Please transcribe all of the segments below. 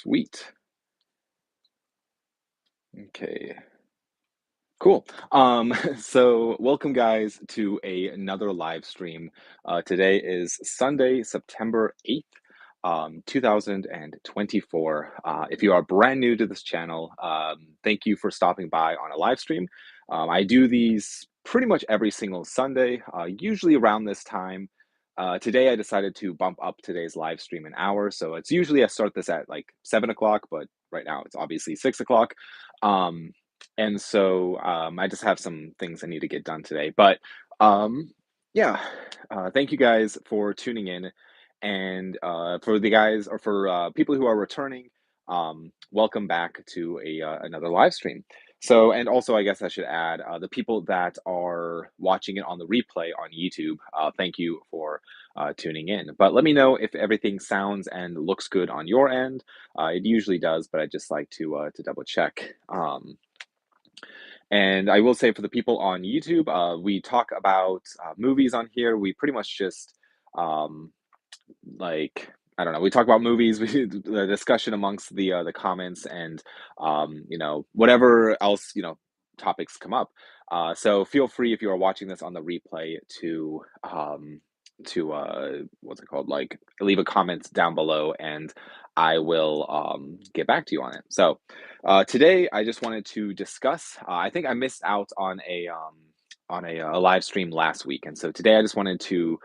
Sweet. Okay. Cool. So welcome guys to another live stream. Today is Sunday, September 8th, 2024. If you are brand new to this channel, thank you for stopping by on a live stream. I do these pretty much every single Sunday, usually around this time. Today I decided to bump up today's live stream an hour. So it's usually I start this at like 7 o'clock, but right now it's obviously 6 o'clock. Um, I just have some things I need to get done today. But um, yeah, thank you guys for tuning in. And for the guys or for people who are returning, welcome back to another live stream. So, and also, I guess I should add the people that are watching it on the replay on YouTube, thank you for tuning in. But let me know if everything sounds and looks good on your end. It usually does, but I just like to double check. And I will say for the people on YouTube, we talk about movies on here. We pretty much just um, like I don't know. We talk about movies. We the discussion amongst the comments and whatever else topics come up. So feel free if you are watching this on the replay to what's it called, like leave a comment down below and I will get back to you on it. So today I just wanted to discuss. I think I missed out on a live stream last week, and so today I just wanted to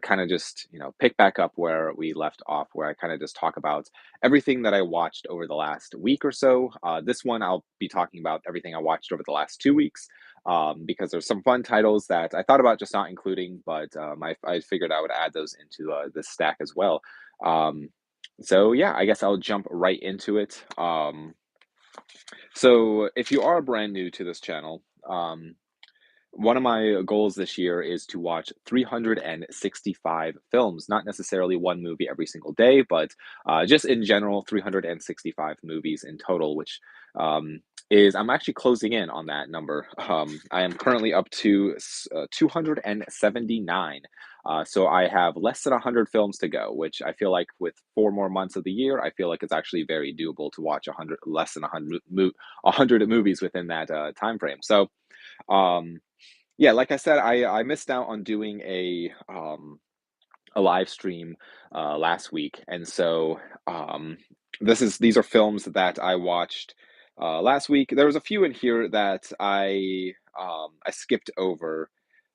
kind of just pick back up where we left off, where I kind of just talk about everything that I watched over the last week or so. This one I'll be talking about everything I watched over the last 2 weeks, because there's some fun titles that I thought about just not including, but I figured I would add those into this stack as well. Um, so yeah, I guess I'll jump right into it. So if you are brand new to this channel, one of my goals this year is to watch 365 films, not necessarily one movie every single day, but just in general, 365 movies in total, which I'm actually closing in on that number. I am currently up to 279. So I have less than 100 films to go, which I feel like with 4 more months of the year, I feel like it's actually very doable to watch 100, less than 100 movies within that time frame. So, um, yeah, like I said, I missed out on doing a live stream last week, and so these are films that I watched last week. There was a few in here that I skipped over,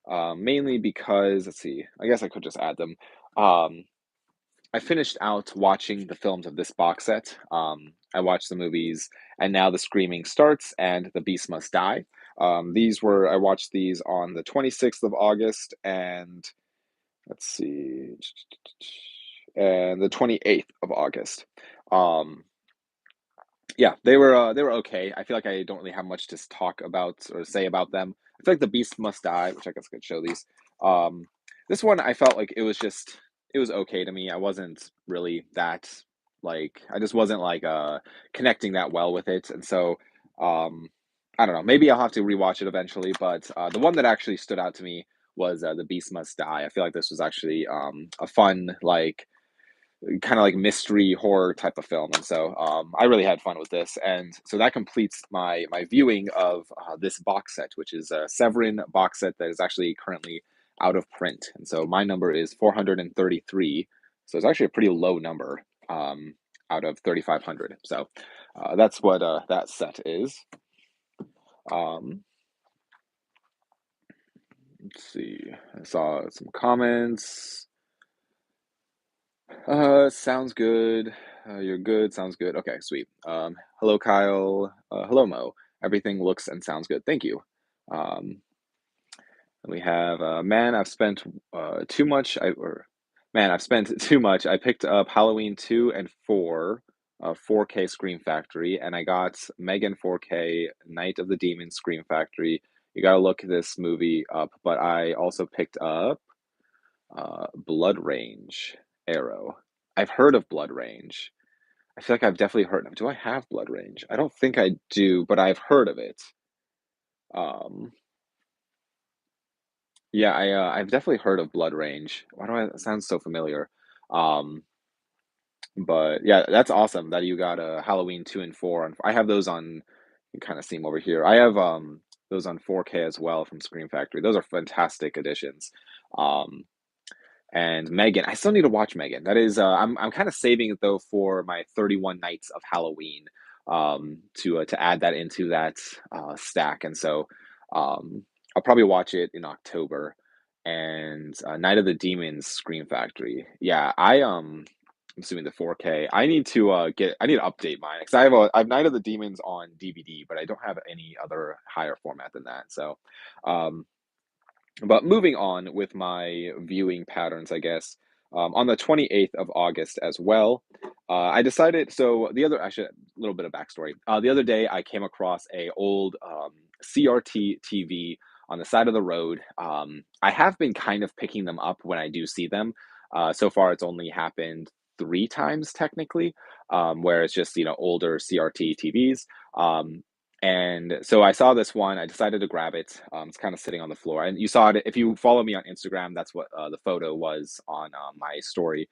mainly because let's see, I guess I could just add them. Um, I finished out watching the films of this box set. I watched the movies, and now the Screaming starts, and The Beast Must Die. I watched these on the 26th of August, and let's see, and the 28th of August. Um, yeah, they were okay. I feel like I don't really have much to talk about or say about them. I feel like The Beast Must Die, which I guess I could show these. Um, this one I felt like it was okay to me. I wasn't really that I just wasn't connecting that well with it, and so um, I don't know. Maybe I'll have to rewatch it eventually. But the one that actually stood out to me was The Beast Must Die. I feel like this was actually a fun kind of like mystery horror type of film, and so I really had fun with this, and so that completes my viewing of this box set, which is a Severin box set that is actually currently out of print, and so my number is 433, so it's actually a pretty low number out of 3,500. So that's what that set is. Um, let's see. I saw some comments. Sounds good. You're good. Sounds good. Okay, sweet. Hello, Kyle. Hello, Mo. Everything looks and sounds good. Thank you. Um, and we have man. I've spent too much. I picked up Halloween 2 and 4, 4K Scream Factory, and I got Megan 4K Night of the Demons Scream Factory. You gotta look this movie up. But I also picked up Blood Range Arrow. I've heard of Blood Range. I feel like I've definitely heard of. Do I have Blood Range? I don't think I do, but I've heard of it. Um, yeah, I've definitely heard of Blood Range. Why do I? It sounds so familiar. Um, But yeah, that's awesome that you got Halloween 2 and 4, and I have those on. You can kind of see them over here. I have those on 4K as well from Scream Factory. Those are fantastic additions. Um, and Megan, I still need to watch Megan. That is, I'm kind of saving it though for my 31 Nights of Halloween, to add that into that stack, and so I'll probably watch it in October. And Night of the Demons, Scream Factory. Yeah, I'm assuming the 4K. I need to update mine because I have Night of the Demons on DVD, but I don't have any other higher format than that. So, um, but moving on with my viewing patterns, I guess, on the 28th of August as well, I decided. So actually, a little bit of backstory. The other day, I came across a old CRT TV on the side of the road. I have been kind of picking them up when I do see them. So far, it's only happened 3 times technically, where it's just older CRT TVs. Um, and so I saw this one. I decided to grab it. It's kind of sitting on the floor, and you saw it. If you follow me on Instagram, that's what the photo was on my story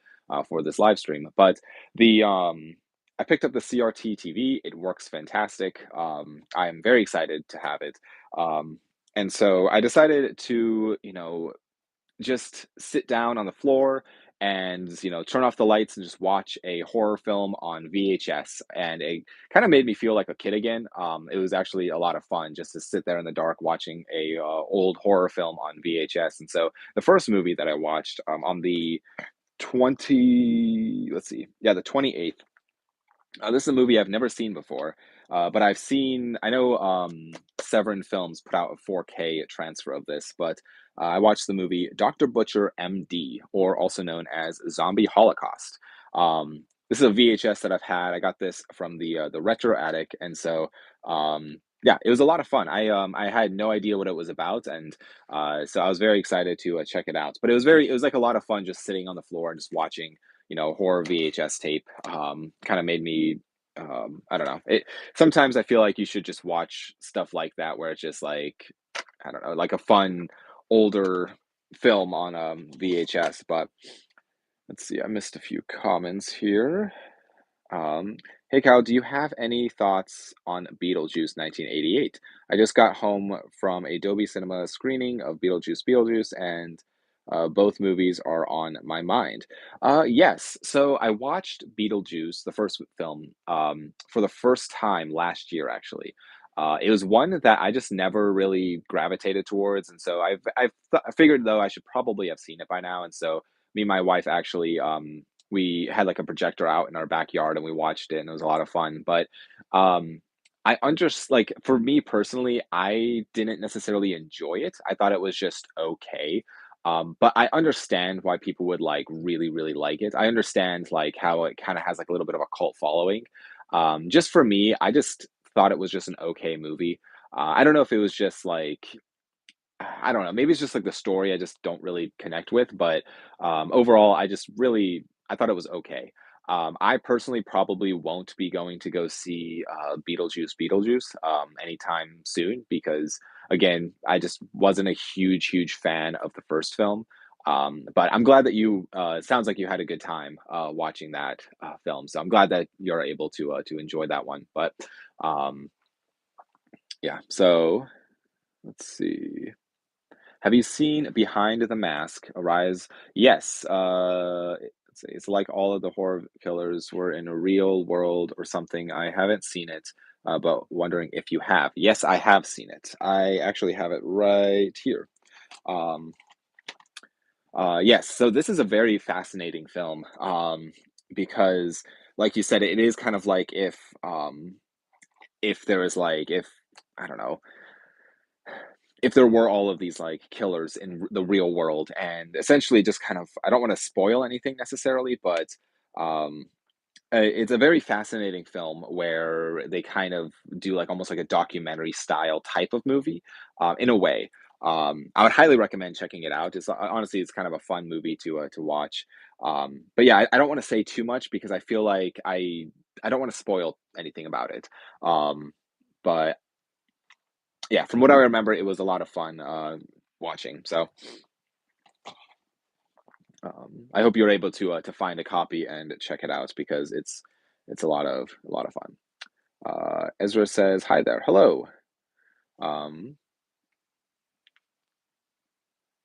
for this live stream. But the I picked up the CRT TV. It works fantastic. I am very excited to have it. Um, and so I decided to, just sit down on the floor and turn off the lights and just watch a horror film on VHS, and it kind of made me feel like a kid again. It was actually a lot of fun just to sit there in the dark watching a old horror film on VHS. And so the first movie that I watched on the 20 let's see, yeah, the 28th. This is a movie I've never seen before, but I know Severin Films put out a 4K transfer of this, but I watched the movie Dr. Butcher MD, or also known as Zombie Holocaust. This is a VHS that I've had. I got this from the Retro Attic, and so yeah, it was a lot of fun. I had no idea what it was about, and so I was very excited to check it out. But it was like a lot of fun just sitting on the floor and just watching horror VHS tape. Kind of made me, I don't know. Sometimes I feel like you should just watch stuff like that where it's just like, I don't know, like a fun older film on VHS. But let's see, I missed a few comments here. Um, hey Cal, do you have any thoughts on Beetlejuice 1988? I just got home from a Dolby Cinema screening of Beetlejuice, and both movies are on my mind. Yes, so I watched Beetlejuice, the first film, for the first time last year, actually. It was one that I just never really gravitated towards, and so I figured though I should probably have seen it by now, and so me and my wife actually we had like a projector out in our backyard and we watched it, and it was a lot of fun. But um like, for me personally, I didn't necessarily enjoy it. I thought it was just okay. But I understand why people would like really, really like it. I understand like how it kind of has like a little bit of a cult following. Just for me, I just thought it was just an okay movie. I don't know if it was just like, I don't know. Maybe it's just like the story I just don't really connect with, but overall, I thought it was okay. I personally probably won't be going to go see Beetlejuice anytime soon because, again, I just wasn't a huge fan of the first film. But I'm glad that it sounds like you had a good time watching that film. So I'm glad that you're able to enjoy that one. But um, yeah, so let's see. Have you seen Behind the Mask: Arise? Yes. It's like all of the horror killers were in a real world or something. I haven't seen it, but wondering if you have. Yes, I have seen it. I actually have it right here. Um, yes. So this is a very fascinating film, because, like you said, it is kind of like if there was like if I don't know if there were all of these like killers in the real world, and essentially just kind of, I don't want to spoil anything necessarily, but um it's a very fascinating film where they kind of do like almost like a documentary style type of movie, in a way. I would highly recommend checking it out. It's honestly, it's kind of a fun movie to watch. But yeah, I don't want to say too much because I feel like I don't want to spoil anything about it. Um, but yeah, from what I remember, it was a lot of fun watching. So I hope you're able to find a copy and check it out because it's a lot of fun. Ezra says, "Hi there, hello." Um,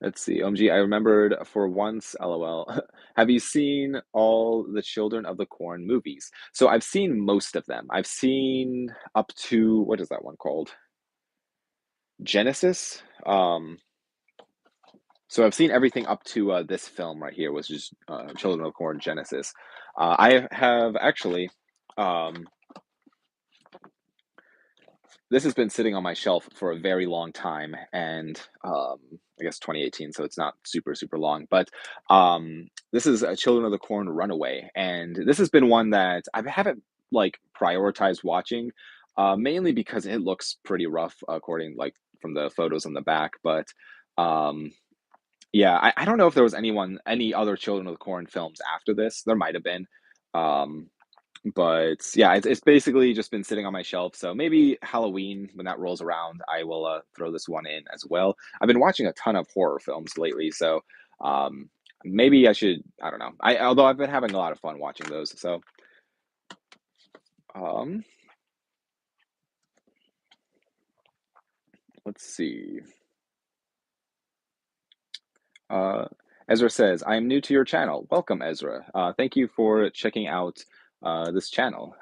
let's see. OMG, I remembered for once. LOL. Have you seen all the Children of the Corn movies? So I've seen most of them. I've seen up to what is that one called? Genesis. So I've seen everything up to this film right here, which is Children of the Corn Genesis. I have actually. Um, this has been sitting on my shelf for a very long time, and I guess 2018, so it's not super super long. But this is Children of the Corn Runaway, and this has been one that I haven't like prioritized watching, mainly because it looks pretty rough according like from the photos on the back. But um, yeah, I don't know if there was any other Children of the Corn films after this. There might have been. Um, but yeah, it's basically just been sitting on my shelf. So maybe Halloween, when that rolls around, I will throw this one in as well. I've been watching a ton of horror films lately, so um, maybe I should. I don't know. Although I've been having a lot of fun watching those. So um, let's see. Uh, Ezra says, "I am new to your channel. Welcome, Ezra. Thank you for checking out this channel.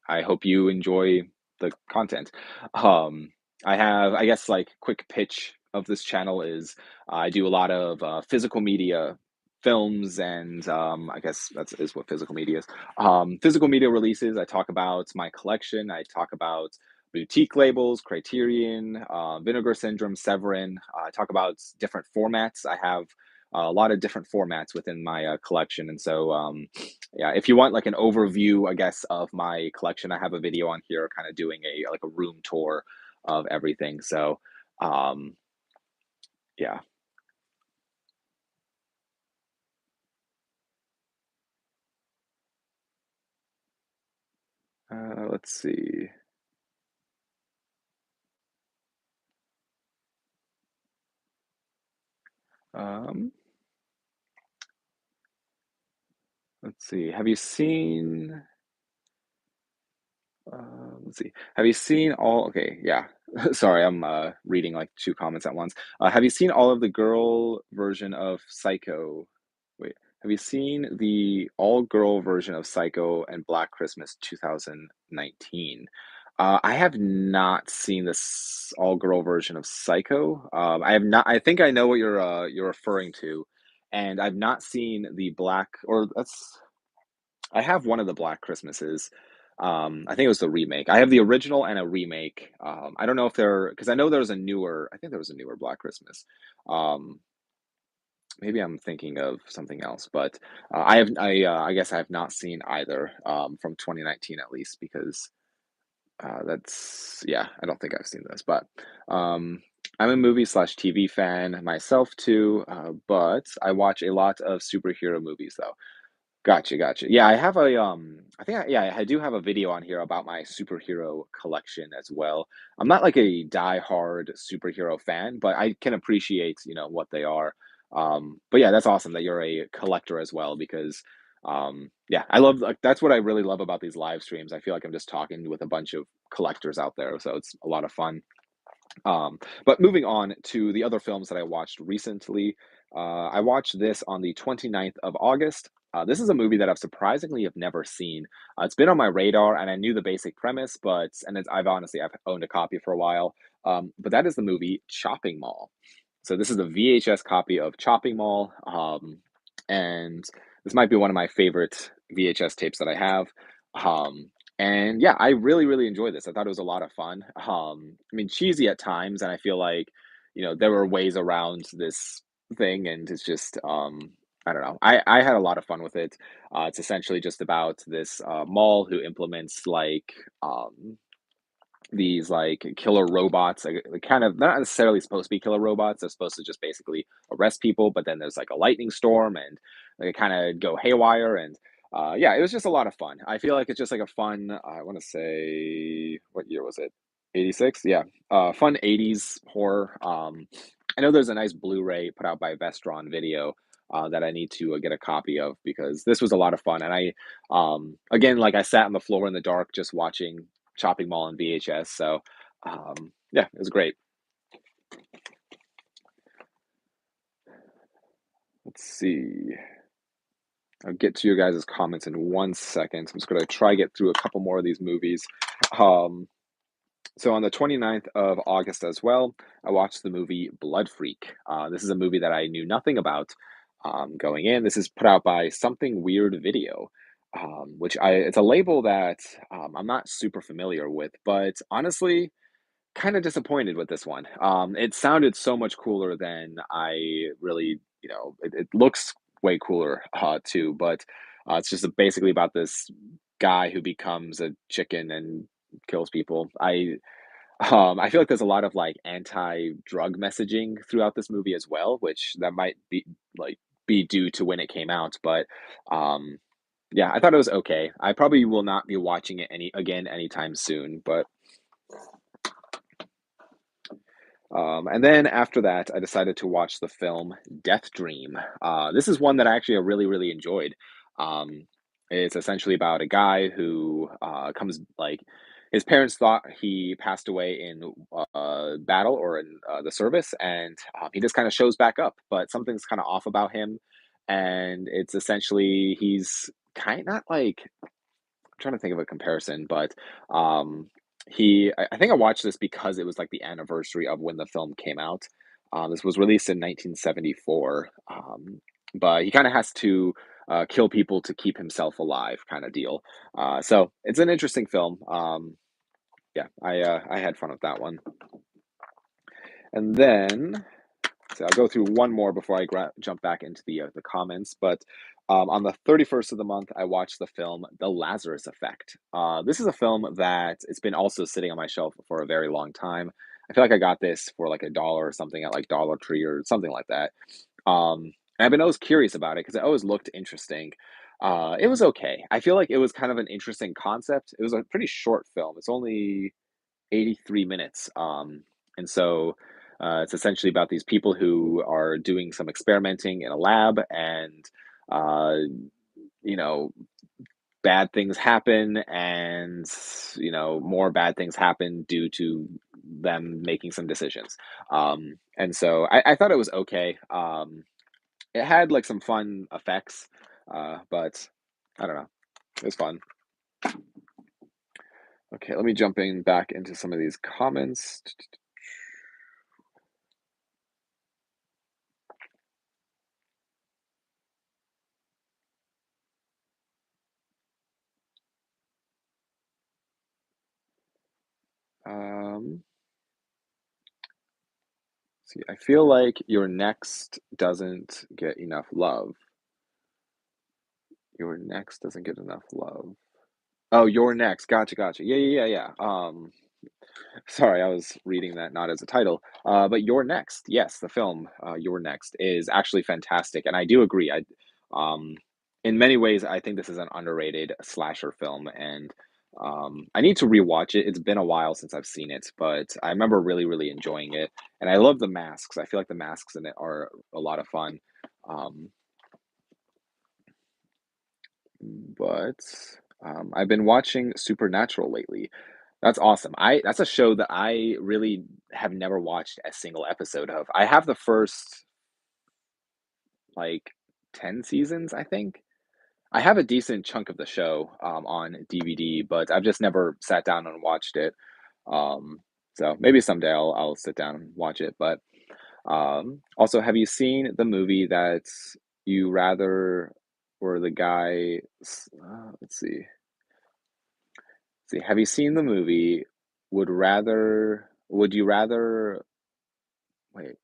I hope you enjoy the content. Um, I have, I guess, like quick pitch of this channel is I do a lot of physical media." Films and I guess that's is what physical media is. Physical media releases. I talk about my collection. I talk about boutique labels, Criterion, Vinegar Syndrome, Severin. I talk about different formats. I have a lot of different formats within my collection, and so yeah, if you want like an overview, I guess, of my collection, I have a video on here, kind of doing a like a room tour of everything. So um, yeah, let's see. Um, let's see. Have you seen? Let's see. Have you seen all? Okay, yeah. Sorry, I'm reading like two comments at once. Have you seen all of the girl version of Psycho? Wait, have you seen the all-girl version of Psycho and Black Christmas 2019? I have not seen this all-girl version of Psycho. I have not. I think I know what you're referring to, and I've not seen the Black or that's I have one of the Black Christmases. I think it was the remake. I have the original and a remake. I don't know if there because I know there was a newer. I think there was a newer Black Christmas. Um, maybe I'm thinking of something else, but I guess I have not seen either from 2019 at least because that's yeah. I don't think I've seen this, but um, I'm a movie slash TV fan myself too. But I watch a lot of superhero movies though. Gotcha, gotcha. Yeah, I have a I think yeah, I do have a video on here about my superhero collection as well. I'm not like a die-hard superhero fan, but I can appreciate, what they are. But yeah, that's awesome that you're a collector as well because yeah, I love like that's what I really love about these live streams. I feel like I'm just talking with a bunch of collectors out there, so it's a lot of fun. But moving on to the other films that I watched recently, I watched this on the 29th of August. This is a movie that I've surprisingly have never seen. It's been on my radar, and I knew the basic premise, but I've owned a copy for a while. But that is the movie Chopping Mall. So this is the VHS copy of Chopping Mall, and this might be one of my favorite VHS tapes that I have. Um, and yeah, I really, really enjoyed this. I thought it was a lot of fun. I mean, cheesy at times, and I feel like, there were ways around this thing, and it's just, I don't know. I had a lot of fun with it. It's essentially just about this mall who implements like these like killer robots, like kind of they're not necessarily supposed to be killer robots. They're supposed to just basically arrest people, but then there's like a lightning storm and they kind of go haywire and yeah, it was just a lot of fun. I feel like it's just like a fun, I want to say, what year was it? 86? Yeah. Fun 80s horror. I know there's a nice Blu-ray put out by Vestron Video. that I need to get a copy of because this was a lot of fun. And again, like I sat on the floor in the dark just watching Chopping Mall on VHS. So, yeah, it was great. Let's see. I'll get to your guys' comments in 1 second. I'm just going to try get through a couple more of these movies. Um, so on the 29th of August as well, I watched the movie Blood Freak. This is a movie that I knew nothing about going in. This is put out by Something Weird Video, which it's a label that I'm not super familiar with, but honestly, kind of disappointed with this one. It sounded so much cooler than I really, it looks way cooler too, but it's just basically about this guy who becomes a chicken and kills people. I feel like there's a lot of like anti-drug messaging throughout this movie as well, which that might like be due to when it came out, but um yeah, I thought it was okay. I probably will not be watching it anytime soon, but and then after that, I decided to watch the film Death Dream. This is one that I actually really, really enjoyed. Um, it's essentially about a guy who comes like his parents thought he passed away in battle or in the service, and he just kind of shows back up, but something's kind of off about him, and it's essentially he's kind not like trying to think of a comparison, but I think I watched this because it was like the anniversary of when the film came out. This was released in 1974, but he kind of has to kill people to keep himself alive, kind of deal. So it's an interesting film. Yeah, I had fun with that one, and then so I'll go through one more before I jump back into the comments. But on the 31st of the month, I watched the film The Lazarus Effect. This is a film that it's been also sitting on my shelf for a very long time. I feel like I got this for like $1 or something at like Dollar Tree or something like that. And I've been always curious about it because it always looked interesting. It was okay. I feel like it was kind of an interesting concept. It was a pretty short film. It's only 83 minutes. And so it's essentially about these people who are doing some experimenting in a lab, and, uh, you know, bad things happen, and, more bad things happen due to them making some decisions. And so I thought it was okay. It had like some fun effects, but I don't know. It was fun. Okay, let me jump in back into some of these comments. Um, See, I feel like your next doesn't get enough love. Your next doesn't get enough love. Oh, your next. Gotcha, gotcha. Yeah, yeah, yeah, yeah. Sorry, I was reading that not as a title. But Your Next, yes, the film, Your Next is actually fantastic, and I do agree. Um, in many ways, I think this is an underrated slasher film, and I need to rewatch it. It's been a while since I've seen it, but I remember really, really enjoying it, and I love the masks. I feel like the masks in it are a lot of fun. Um, but I've been watching Supernatural lately. That's awesome. That's a show that I really have never watched a single episode of. I have the first like 10 seasons, I think. I have a decent chunk of the show on DVD, but I've just never sat down and watched it. So maybe someday I'll sit down and watch it. But also, have you seen the movie that you rather or the guy? Let's see. See, have you seen the movie? Would you rather? Wait.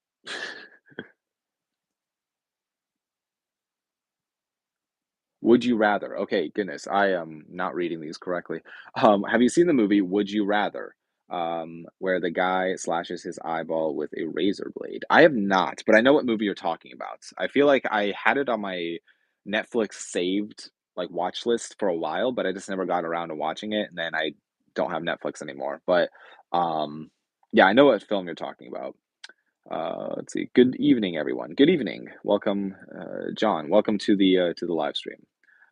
Would you rather? Okay, goodness, I am not reading these correctly. Have you seen the movie Would You Rather? Where the guy slashes his eyeball with a razor blade. I have not, but I know what movie you're talking about. I feel like I had it on my Netflix saved like watch list for a while, but I just never got around to watching it, and then I don't have Netflix anymore. But yeah, I know what film you're talking about. Let's see. Good evening, everyone. Good evening. Welcome, John. Welcome to the live stream.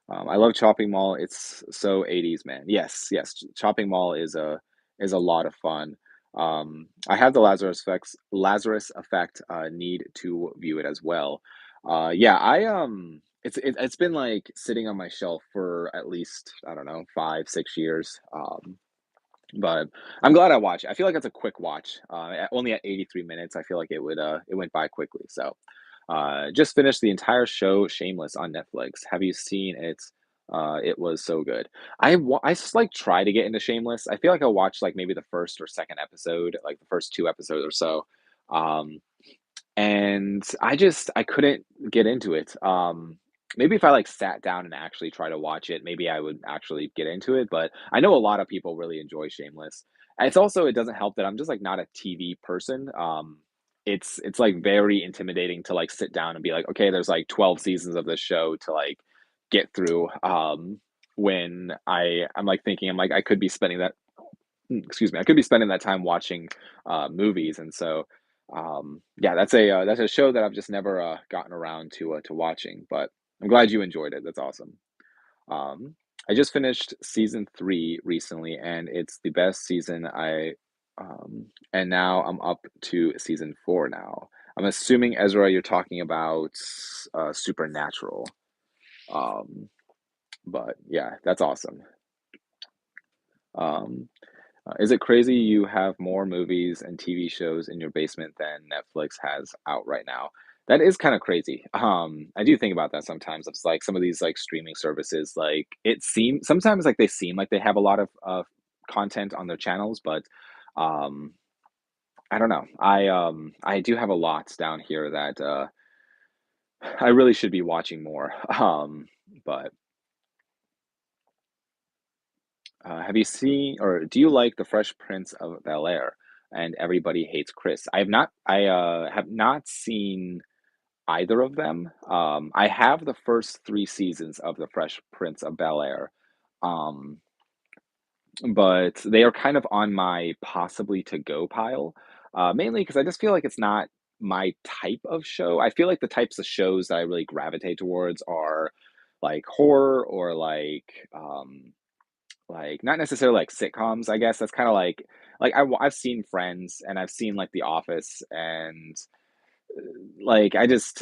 I love Chopping Mall. It's so 80s, man. Yes, yes. Chopping Mall is a lot of fun. I have the Lazarus Effect. Need to view it as well. Yeah, it's been like sitting on my shelf for at least I don't know 5 6 years. But I'm glad I watched it. I feel like it's a quick watch. Only at 83 minutes, I feel like it went by quickly. So, just finished the entire show, Shameless, on Netflix. Have you seen it? It was so good. I just like try to get into Shameless. I feel like I watched like maybe the first or second episode, like the first two episodes or so. Um, and I couldn't get into it. Maybe if I like sat down and actually try to watch it, maybe I would actually get into it. But I know a lot of people really enjoy Shameless. And it's also it doesn't help that I'm just like not a TV person. It's like very intimidating to like sit down and be like, okay, there's like 12 seasons of this show to like get through. When I'm like thinking I'm like I could be spending that excuse me, I could be spending that time watching movies, and so yeah, that's a show that I've just never gotten around to watching. But I'm glad you enjoyed it. That's awesome. Um, I just finished season three recently, and it's the best season and now I'm up to season four now. I'm assuming Ezra, you're talking about Supernatural. Um, but yeah, that's awesome. Um, is it crazy you have more movies and TV shows in your basement than Netflix has out right now? That is kind of crazy. I do think about that sometimes. It's like some of these like streaming services, like it seems sometimes like they seem like they have a lot of content on their channels, but um, I don't know. I do have a lot down here that I really should be watching more. But have you seen or do you like The Fresh Prince of Bel-Air and Everybody Hates Chris? I have not seen either of them. I have the first three seasons of The Fresh Prince of Bel-Air, um, but they are kind of on my possibly to go pile, mainly because I just feel like it's not my type of show. I feel like the types of shows that I really gravitate towards are like horror or like, not necessarily like sitcoms, I guess. That's kinda I've seen Friends and I've seen, like, The Office, and, like,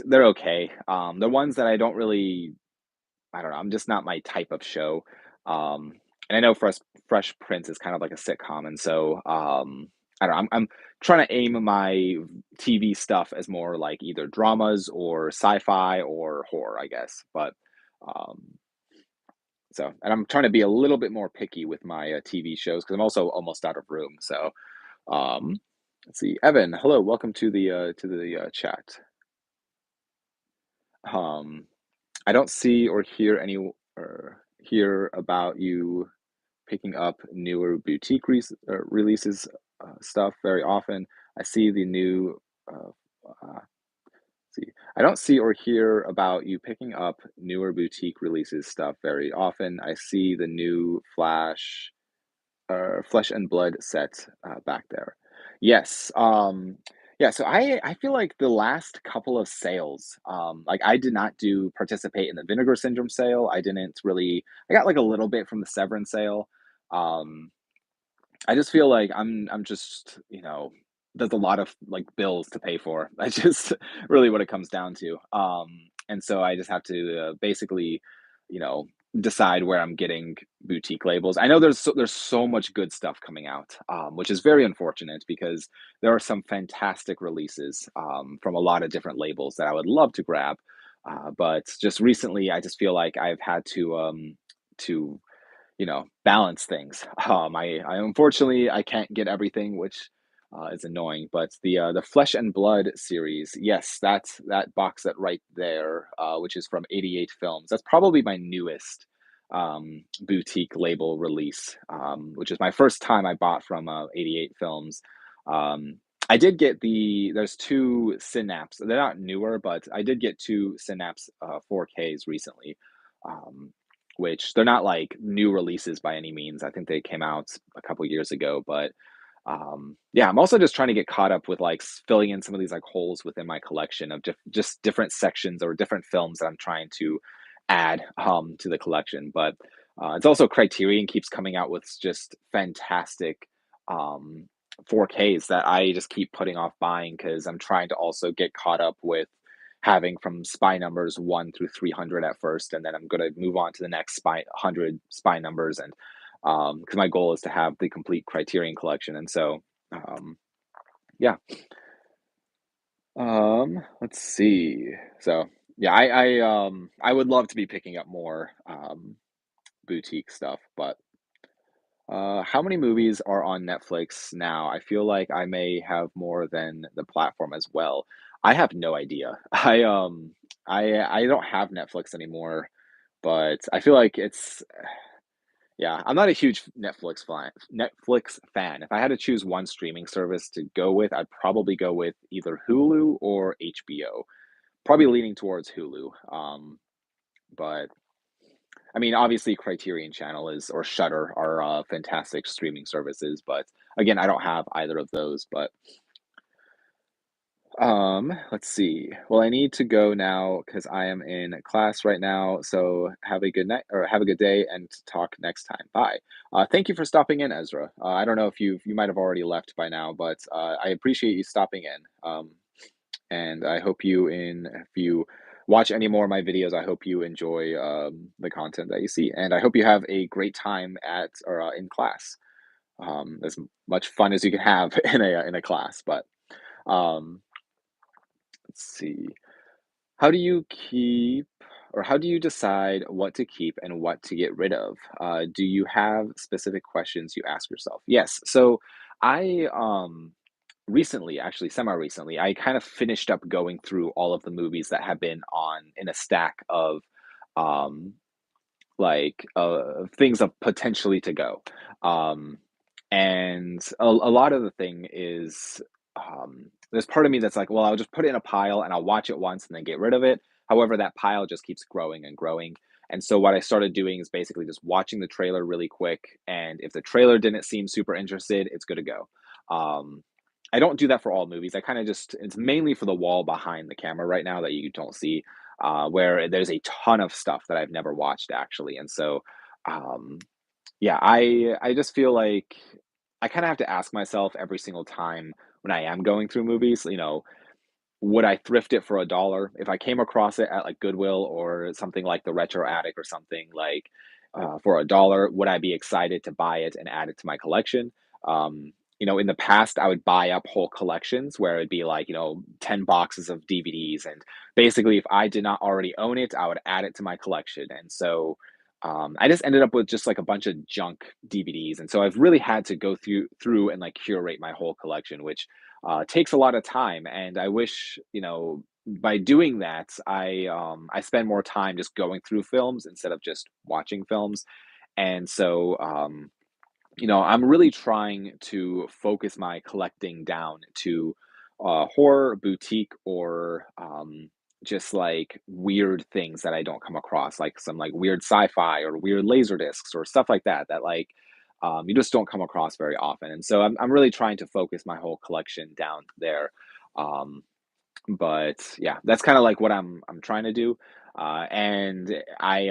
they're okay. The ones that I don't really I don't know, I'm just not my type of show. And I know Fresh Prince is kind of like a sitcom, and so, I don't know, I'm trying to aim my TV stuff as more like either dramas or sci-fi or horror, I guess, but, um so, and I'm trying to be a little bit more picky with my TV shows because I'm also almost out of room. So, um, let's see, Evan, hello, welcome to the chat. Um, I don't see or hear any or hear about you picking up newer releases stuff very often. I see the new. Uh, see, I don't see or hear about you picking up newer boutique releases stuff very often. I see the new Flesh and Blood set back there. Yes. Yeah. So I feel like the last couple of sales, like I did not do participate in the Vinegar Syndrome sale. I didn't really. I got like a little bit from the Severin sale. Um, I just feel like I'm just there's a lot of like bills to pay for. I just really what it comes down to. And so I just have to basically, you know, decide where I'm getting boutique labels. I know there's so much good stuff coming out, which is very unfortunate because there are some fantastic releases from a lot of different labels that I would love to grab. But just recently, I just feel like I've had to balance things. I unfortunately I can't get everything, which is annoying. But the Flesh and Blood series, yes, that's that box set right there, which is from 88 Films. That's probably my newest boutique label release, which is my first time I bought from 88 Films. I did get there's two Synapse. They're not newer, but I did get two Synapse 4Ks recently. Um, which they're not like new releases by any means. I think they came out a couple years ago, but Yeah, I'm also just trying to get caught up with like filling in some of these like holes within my collection of just different sections or different films that I'm trying to add to the collection. But it's also Criterion keeps coming out with just fantastic um, 4Ks that I just keep putting off buying because I'm trying to also get caught up with having from spy numbers 1 through 300 at first, and then I'm going to move on to the next spy 100 spy numbers and because my goal is to have the complete Criterion collection. And so, um, yeah. Let's see. So, yeah, I would love to be picking up more boutique stuff, but how many movies are on Netflix now? I feel like I may have more than the platform as well. I have no idea. I don't have Netflix anymore, but I feel like it's yeah, I'm not a huge Netflix fan. If I had to choose one streaming service to go with, I'd probably go with either Hulu or HBO. Probably leaning towards Hulu. But I mean, obviously, Criterion Channel is or Shutter are fantastic streaming services. But again, I don't have either of those. But let's see. Well, I need to go now because I am in class right now. So have a good night or have a good day and talk next time. Bye. Thank you for stopping in, Ezra. I don't know if you might have already left by now, but I appreciate you stopping in. And I hope if you watch any more of my videos, I hope you enjoy the content that you see, and I hope you have a great time at or in class. As much fun as you can have in a class, but um, let's see. How do you keep or how do you decide what to keep and what to get rid of? Do you have specific questions you ask yourself? Yes. So I recently, actually semi-recently, I kind of finished up going through all of the movies that have been on in a stack of um things of potentially to go. Um, and a lot of the thing is, there's part of me that's like, well, I'll just put it in a pile and I'll watch it once and then get rid of it. However, that pile just keeps growing and growing. And so what I started doing is basically just watching the trailer really quick. And if the trailer didn't seem super interested, it's good to go. Um, I don't do that for all movies. I kind of just, it's mainly for the wall behind the camera right now that you don't see where there's a ton of stuff that I've never watched actually. And so, um, yeah, I just feel like I kind of have to ask myself every single time when I am going through movies, would I thrift it for $1? If I came across it at like Goodwill or something like the Retro Attic or something like for $1, would I be excited to buy it and add it to my collection? In the past, I would buy up whole collections where it'd be like, 10 boxes of DVDs. And basically, if I did not already own it, I would add it to my collection. And so I just ended up with just like a bunch of junk DVDs. And so I've really had to go through and like curate my whole collection, which takes a lot of time. And I wish, by doing that, I spend more time just going through films instead of just watching films. And so, I'm really trying to focus my collecting down to horror, boutique, or just like weird things that I don't come across, like some like weird sci-fi or weird laser discs or stuff like that that like you just don't come across very often. And so I'm really trying to focus my whole collection down there. Um, but yeah, that's kind of like what I'm trying to do. And I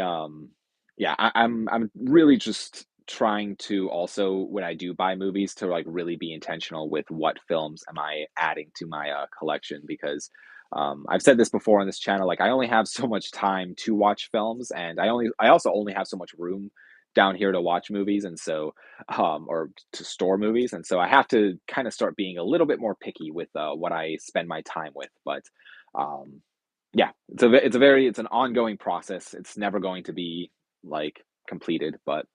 yeah, I'm really just trying to also when I do buy movies to like really be intentional with what films am I adding to my collection because I've said this before on this channel, like I only have so much time to watch films and I also only have so much room down here to watch movies and so or to store movies. And so I have to kind of start being a little bit more picky with what I spend my time with. But um, yeah, it's an ongoing process. It's never going to be like completed, but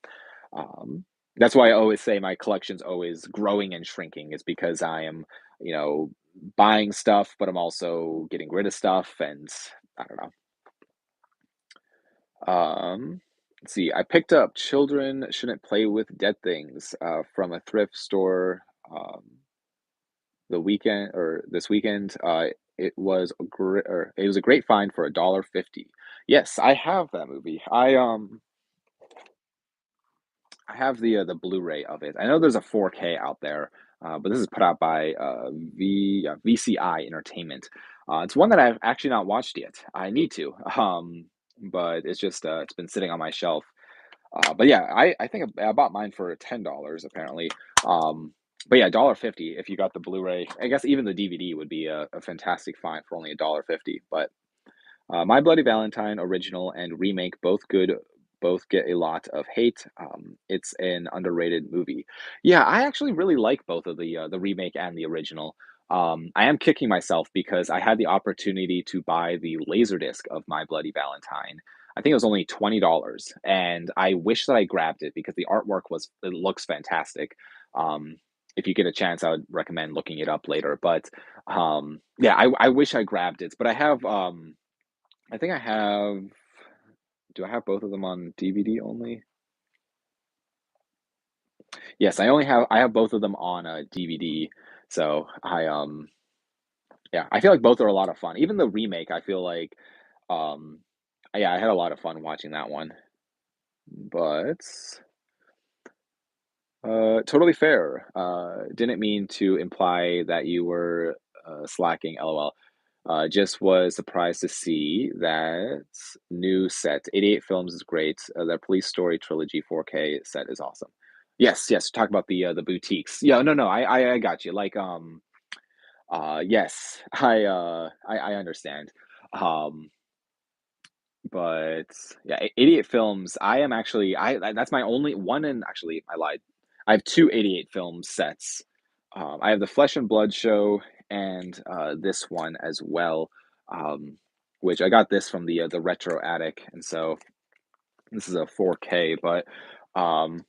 um, that's why I always say my collection's always growing and shrinking. Is because I am, you know, buying stuff, but I'm also getting rid of stuff, and I don't know. Let's see. I picked up "Children Shouldn't Play with Dead Things" from a thrift store the weekend or this weekend. It was a great find for $1.50. Yes, I have that movie. I have the Blu-ray of it. I know there's a 4K out there, but this is put out by VCI Entertainment. It's one that I've actually not watched yet. I need to, but it's just it's been sitting on my shelf. But yeah, I think I bought mine for $10 apparently. Um, but yeah, $1.50 if you got the Blu-ray. I guess even the DVD would be a fantastic find for only $1.50. But My Bloody Valentine original and remake both good, both get a lot of hate. It's an underrated movie. Yeah, I actually really like both of the remake and the original. I am kicking myself because I had the opportunity to buy the Laserdisc of My Bloody Valentine. I think it was only $20, and I wish that I grabbed it because the artwork was it looks fantastic. Um, if you get a chance, I would recommend looking it up later. But yeah, I wish I grabbed it, but I think I have do I have both of them on DVD only? Yes, I have both of them on a DVD. So yeah, I feel like both are a lot of fun. Even the remake, I feel like um yeah, I had a lot of fun watching that one. But totally fair. Didn't mean to imply that you were slacking, LOL. Just was surprised to see that new set. 88 Films is great. The Police Story Trilogy 4K set is awesome. Yes, yes. Talk about the boutiques. Yeah, no, no. I got you. Like yes. I understand. Um, but yeah, 88 Films. I am actually that's my only one. And actually, I lied. I have two 88 film sets. I have the Flesh and Blood show and this one as well, um, which I got this from the Retro Attic, and so this is a 4K. But um,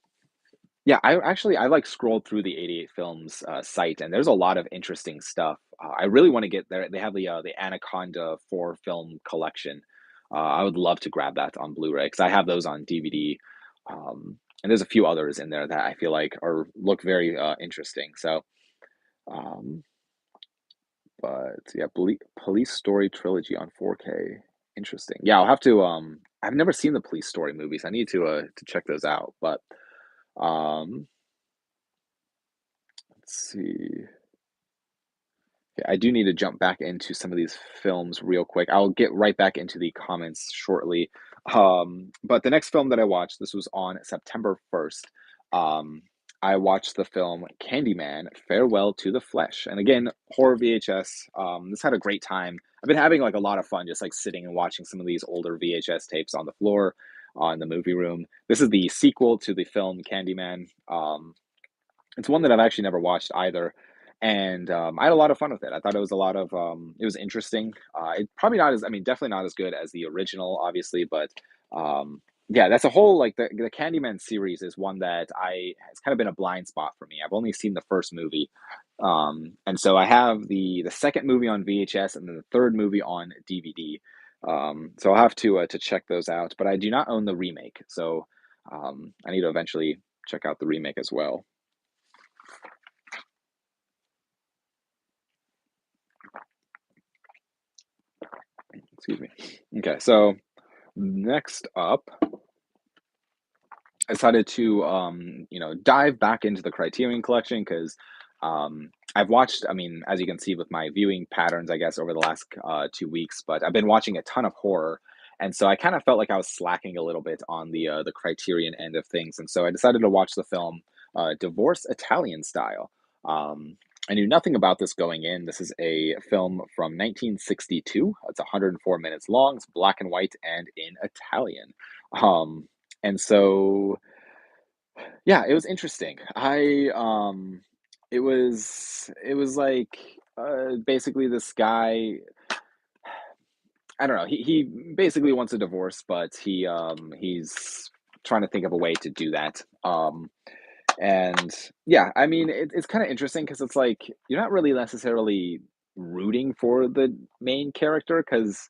yeah, I like scrolled through the 88 Films site, and there's a lot of interesting stuff. I really want to get there. They have the Anaconda 4 film collection. I would love to grab that on Blu-ray because I have those on DVD. And there's a few others in there that I feel like are look very interesting. So, um, but yeah, Police Story trilogy on 4K. Interesting. Yeah, I'll have to. I've never seen the Police Story movies. I need to check those out. But um, let's see. Yeah, I do need to jump back into some of these films real quick. I'll get right back into the comments shortly. But the next film that I watched, this was on September 1st. Um, I watched the film Candyman Farewell to the Flesh. And again, horror VHS. This had a great time. I've been having like a lot of fun just like sitting and watching some of these older VHS tapes on the floor in the movie room. This is the sequel to the film Candyman. It's one that I've actually never watched either, and, I had a lot of fun with it. I thought it was a lot of, it was interesting. It probably not as I mean, definitely not as good as the original, obviously, but, yeah, that's a whole like, the Candyman series is one that I it's kinda been a blind spot for me. I've only seen the 1st movie, and so I have the 2nd movie on VHS and then the 3rd movie on DVD. So I'll have to check those out, but I do not own the remake, so, I need to eventually check out the remake as well. Excuse me. Okay, so next up, I decided to dive back into the Criterion Collection because I've watched. I mean, as you can see with my viewing patterns, I guess over the last 2 weeks, but I've been watching a ton of horror, and so I kind of felt like I was slacking a little bit on the Criterion end of things, and so I decided to watch the film Divorce Italian Style. Um, I knew nothing about this going in. This is a film from 1962. It's 104 minutes long. It's black and white and in Italian. Um, and so yeah, it was interesting. It was like basically this guy. I don't know. He basically wants a divorce, but he's trying to think of a way to do that. And yeah, I mean, it's kind of interesting because it's like you're not really necessarily rooting for the main character because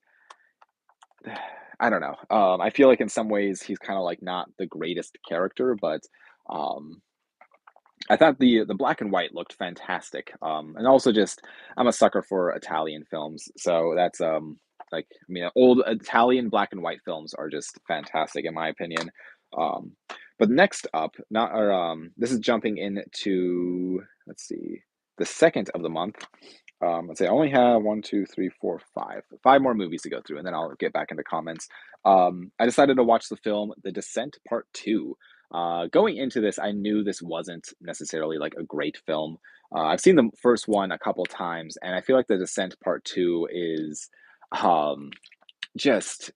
I don't know. I feel like in some ways he's kind of like not the greatest character, but um, I thought the black and white looked fantastic. And also just I'm a sucker for Italian films, so that's like I mean old Italian black and white films are just fantastic in my opinion. Um, But next up, not or this is jumping into, let's see, the second of the month. Let's say I only have one, two, three, four, five more movies to go through, and then I'll get back into comments. I decided to watch the film The Descent Part Two. Going into this, I knew this wasn't necessarily like a great film. I've seen the first one a couple times, and I feel like The Descent Part Two is um, just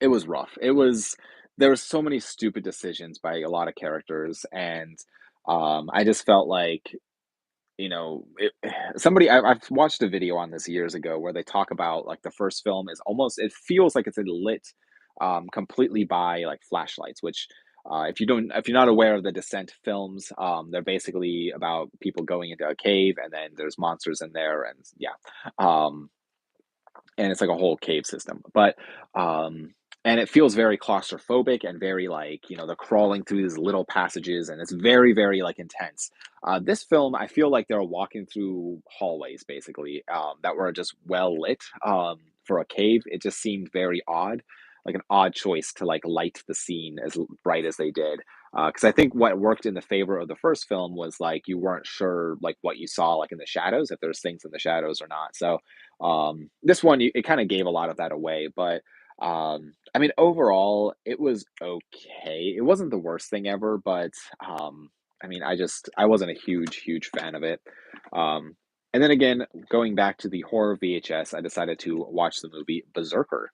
it was rough. There was so many stupid decisions by a lot of characters, and I just felt like I've watched a video on this years ago where they talk about like the first film is almost it feels like it's lit completely by like flashlights, which if you're not aware of the Descent films, they're basically about people going into a cave and then there's monsters in there and yeah. Um, and it's like a whole cave system. But and it feels very claustrophobic and very like they're crawling through these little passages and it's very very like intense. This film, I feel like they're walking through hallways basically that were just well lit for a cave. It just seemed very odd, like an odd choice to like light the scene as bright as they did. Because I think what worked in the favor of the first film was like you weren't sure like what you saw like in the shadows, if there's things in the shadows or not. So this one, it kind of gave a lot of that away, but I mean, overall, it was okay. It wasn't the worst thing ever, but I mean, I wasn't a huge fan of it. Um, and then again, going back to the horror VHS, I decided to watch the movie Berserker.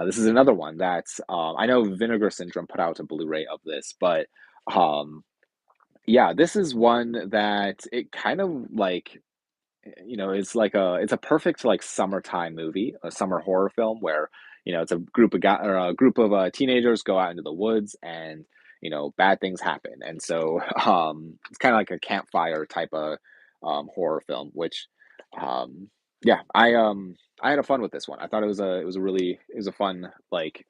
This is another one that's I know Vinegar Syndrome put out a Blu-ray of this, but um, yeah, this is one that it kind of like it's a perfect like summertime movie, a summer horror film where it's a group of a group of teenagers go out into the woods and bad things happen, and so it's kind of like a campfire type of horror film, which um, yeah, I had a fun with this one. I thought it was a fun like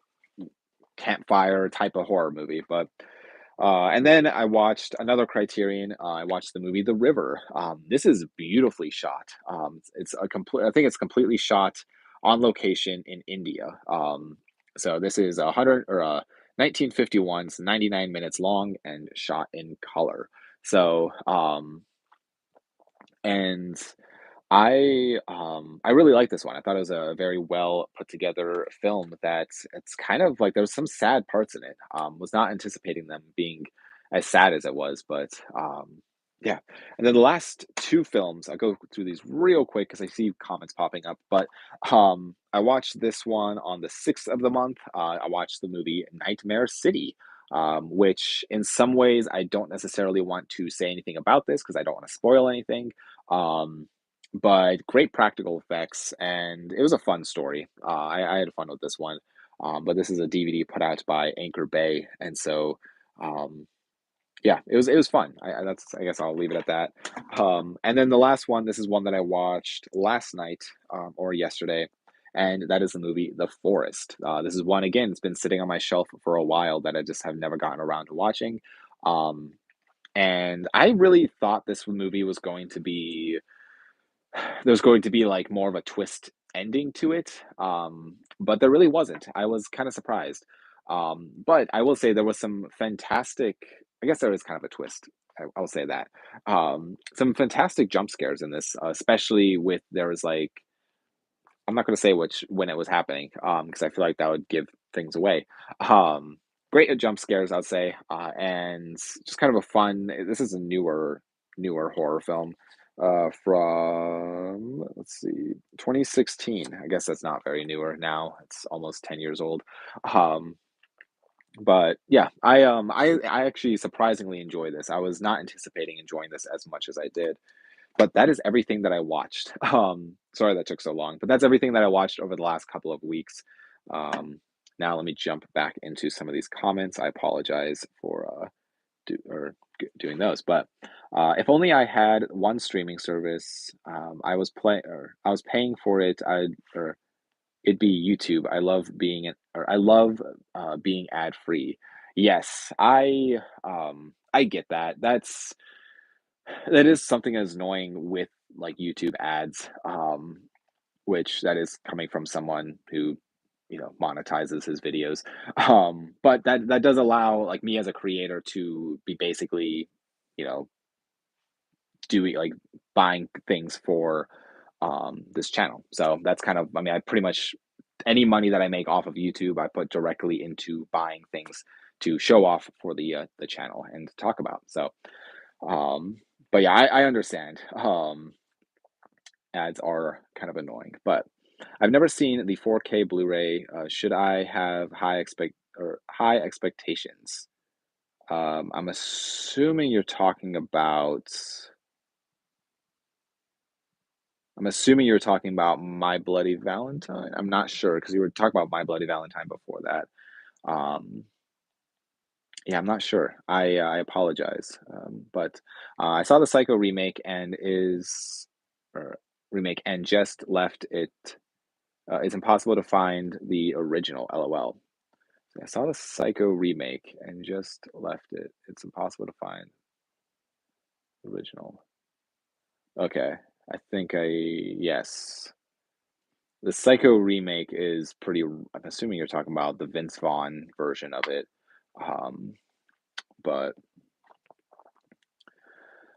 campfire type of horror movie, but and then I watched another Criterion. I watched the movie The River. This is beautifully shot. It's a complete. I think it's completely shot on location in India. So this is 1951. It's 99 minutes long and shot in color. So and I really like this one. I thought it was a very well put together film that it's kind of like there's some sad parts in it. Was not anticipating them being as sad as it was, but yeah. And then the last two films, I'll go through these real quick because I see comments popping up. But I watched this one on the 6th of the month. I watched the movie Nightmare City. Which in some ways I don't necessarily want to say anything about this because I don't want to spoil anything. Um, but great practical effects, and it was a fun story. I had fun with this one. But this is a DVD put out by Anchor Bay, and so um, yeah, it was fun. I guess I'll leave it at that. And then the last one, this is one that I watched last night or yesterday, and that is the movie The Forest. This is one again. It's been sitting on my shelf for a while that I just have never gotten around to watching. Um, and I really thought this movie was going to be there's going to be like more of a twist ending to it, but there really wasn't. I was kind of surprised, but I will say there was some fantastic. I guess there is kind of a twist. I'll say that some fantastic jump scares in this, especially with there was like I'm not going to say which when it was happening, because I feel like that would give things away. Um, great at jump scares, I'd say, and just kind of a fun. This is a newer horror film, from let's see, 2016. I guess that's not very newer now. It's almost 10 years old. Um, but yeah, I actually surprisingly enjoy this. I was not anticipating enjoying this as much as I did. But that is everything that I watched. Sorry that took so long, but that's everything that I watched over the last couple of weeks. Now let me jump back into some of these comments. I apologize for doing those, but if only I had one streaming service. I was paying for it. Or it'd be YouTube. I love being ad free. Yes, I get that. That is something that's annoying with like YouTube ads, which that is coming from someone who monetizes his videos. But that does allow like me as a creator to be basically, you know, doing like buying things for this channel. So that's kind of, I mean, I pretty much any money that I make off of YouTube, I put directly into buying things to show off for the channel and talk about. So, um, but yeah, I understand. Ads are kind of annoying, but I've never seen the 4K Blu-ray. Should I have high expectations? I'm assuming you're talking about. I'm assuming you're talking about My Bloody Valentine. I'm not sure because you were talking about My Bloody Valentine before that. Um, yeah, I'm not sure. I apologize, but I saw the Psycho or remake and just left it. It's impossible to find the original. LOL. I saw the Psycho remake and just left it. It's impossible to find the original. Okay, I think yes. The Psycho remake is pretty. I'm assuming you're talking about the Vince Vaughn version of it. Um, but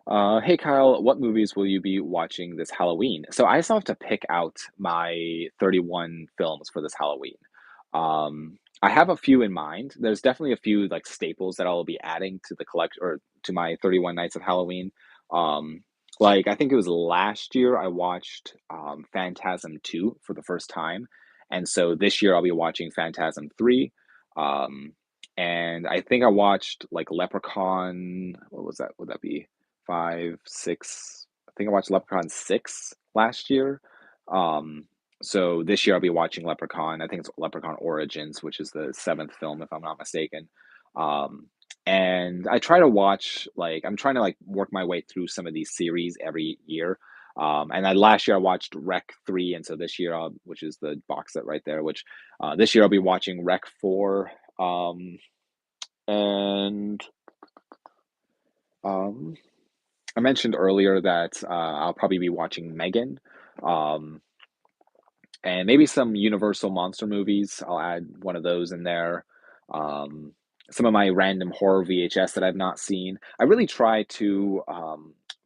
hey Kyle, what movies will you be watching this Halloween? So I still have to pick out my 31 films for this Halloween. I have a few in mind. There's definitely a few like staples that I'll be adding to the collect or to my 31 Nights of Halloween. Um, like I think it was last year I watched Phantasm 2 for the first time. And so this year I'll be watching Phantasm 3. Um, and I think I watched like Leprechaun, what was that? Would that be 5, 6? I think I watched Leprechaun 6 last year. Um, so this year I'll be watching Leprechaun. I think it's Leprechaun Origins, which is the seventh film, if I'm not mistaken. Um, and I try to watch like I'm trying to like work my way through some of these series every year. And then last year I watched Rec 3, and so this year, which is the box set right there, which this year I'll be watching Rec 4. And um, I mentioned earlier that I'll probably be watching Megan. Um, and maybe some Universal monster movies. I'll add one of those in there. Um, some of my random horror VHS that I've not seen. I really try to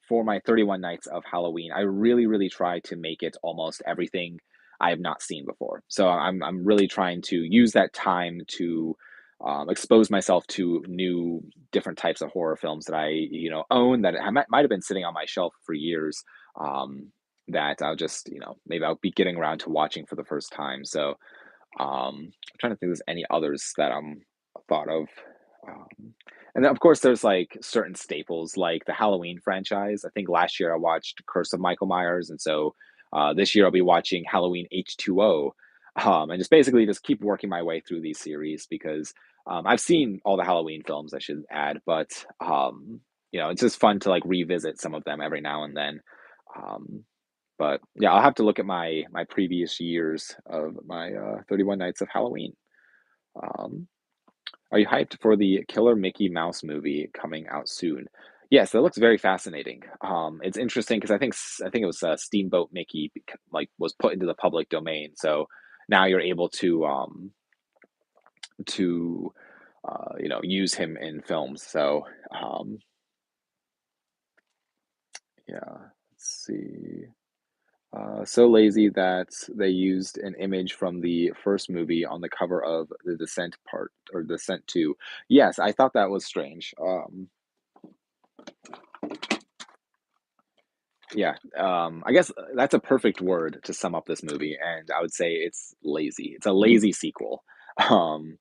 for my 31 nights of Halloween. I really try to make it almost everything I have not seen before. So I'm really trying to use that time to expose myself to new different types of horror films that I own that I might have been sitting on my shelf for years. Um, that I'll just, maybe I'll be getting around to watching for the first time. So I'm trying to think if there's any others that I'm thought of. And then, of course, there's like certain staples like the Halloween franchise. I think last year I watched Curse of Michael Myers. And so this year I'll be watching Halloween H2O. And just basically just keep working my way through these series because I've seen all the Halloween films, I should add, but it's just fun to like revisit some of them every now and then. Um, but yeah, I'll have to look at my previous years of my 31 Nights of Halloween. Um, are you hyped for the Killer Mickey Mouse movie coming out soon? Yes, that looks very fascinating. It's interesting because I think it was Steamboat Mickey like was put into the public domain, so now you're able to use him in films. So yeah, let's see. So lazy that they used an image from the first movie on the cover of the Descent part or Descent 2. Yes, I thought that was strange. Yeah, I guess that's a perfect word to sum up this movie, and I would say it's lazy. It's a lazy sequel. Um,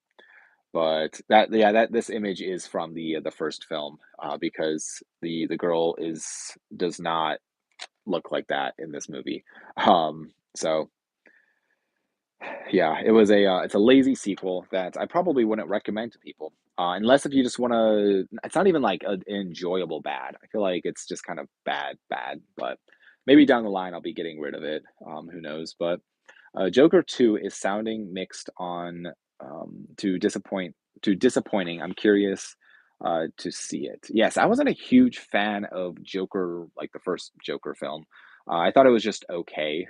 but that this image is from the first film because the girl does not look like that in this movie. So yeah, it's a lazy sequel that I probably wouldn't recommend to people. Unless if you just want to, it's not even like an enjoyable bad. I feel like it's just kind of bad. But maybe down the line I'll be getting rid of it. Who knows? But Joker 2 is sounding mixed on to disappointing. I'm curious to see it. Yes, I wasn't a huge fan of Joker, like the first Joker film. I thought it was just okay.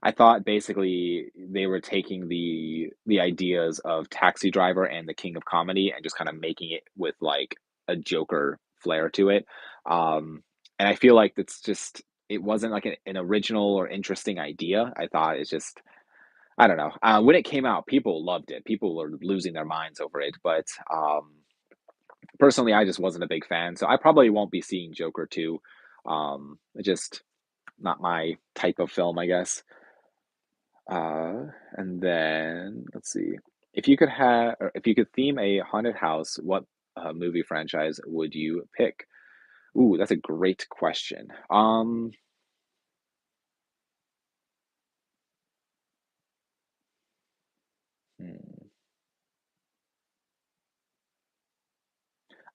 I thought basically they were taking the ideas of Taxi Driver and The King of Comedy and just kinda making it with, like, a Joker flair to it, and I feel like it's just it wasn't, like, an original or interesting idea. I thought it's just I don't know. When it came out, people loved it. People were losing their minds over it, but, personally, I just wasn't a big fan, so I probably won't be seeing Joker 2. Just not my type of film, I guess. And then let's see. If you could theme a haunted house, what movie franchise would you pick? Ooh, that's a great question. Hmm,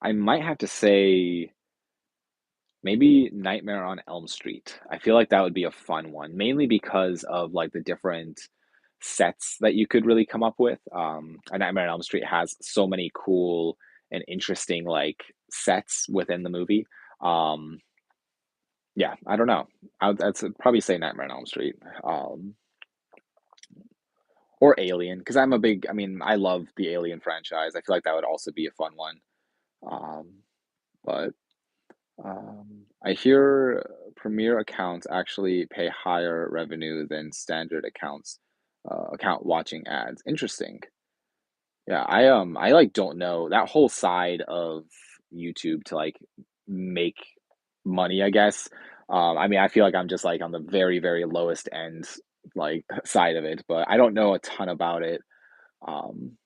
I might have to say maybe Nightmare on Elm Street. I feel like that would be a fun one, mainly because of like the different sets that you could really come up with. And Nightmare on Elm Street has so many cool and interesting like sets within the movie. Um, yeah, I don't know. I'd probably say Nightmare on Elm Street, um, or Alien, because I'm a big. I mean, I love the Alien franchise. I feel like that would also be a fun one. Um, but I hear Premier accounts actually pay higher revenue than standard accounts, account watching ads. Interesting. Yeah, I like don't know that whole side of YouTube to like make money, I guess. I mean, I feel like I'm just like on the very, very lowest end like side of it, but I don't know a ton about it. Um,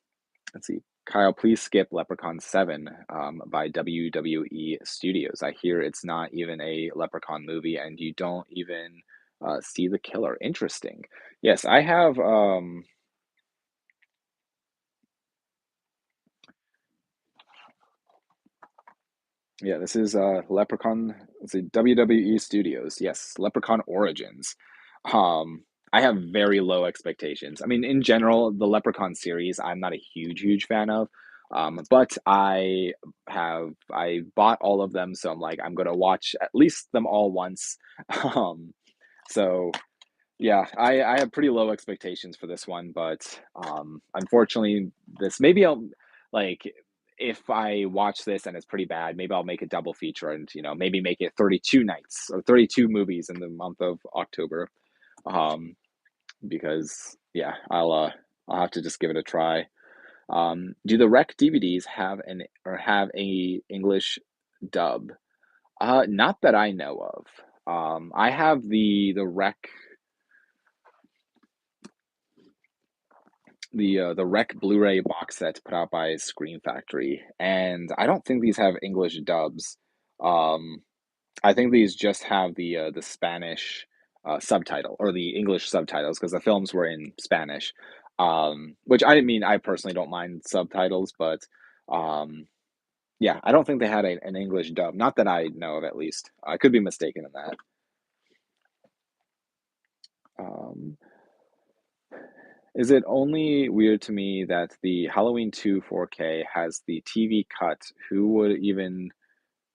let's see. Kyle, please skip Leprechaun 7 by WWE Studios. I hear it's not even a Leprechaun movie and you don't even see the killer. Interesting. Yes, I have. Yeah, this is Leprechaun. Let's see, WWE Studios. Yes, Leprechaun Origins. I have very low expectations. I mean, in general, the Leprechaun series, I'm not a huge fan of. But I bought all of them, so I'm like, I'm gonna watch at least them all once. Um, so yeah, I have pretty low expectations for this one, but, unfortunately, this maybe I'll like, if I watch this and it's pretty bad, maybe I'll make a double feature and, maybe make it 32 nights or 32 movies in the month of October, um, because, yeah, I'll have to just give it a try. Do the Rec DVDs have a English dub? Not that I know of. I have the Rec the Rec Blu-ray box set put out by Scream Factory, and I don't think these have English dubs. Um, I think these just have the Spanish subtitle or the English subtitles because the films were in Spanish. Which I mean, I personally don't mind subtitles, but um, yeah, I don't think they had an English dub. Not that I know of, at least. I could be mistaken in that. Um, Is it only weird to me that the Halloween 2 4K has the TV cut? Who would even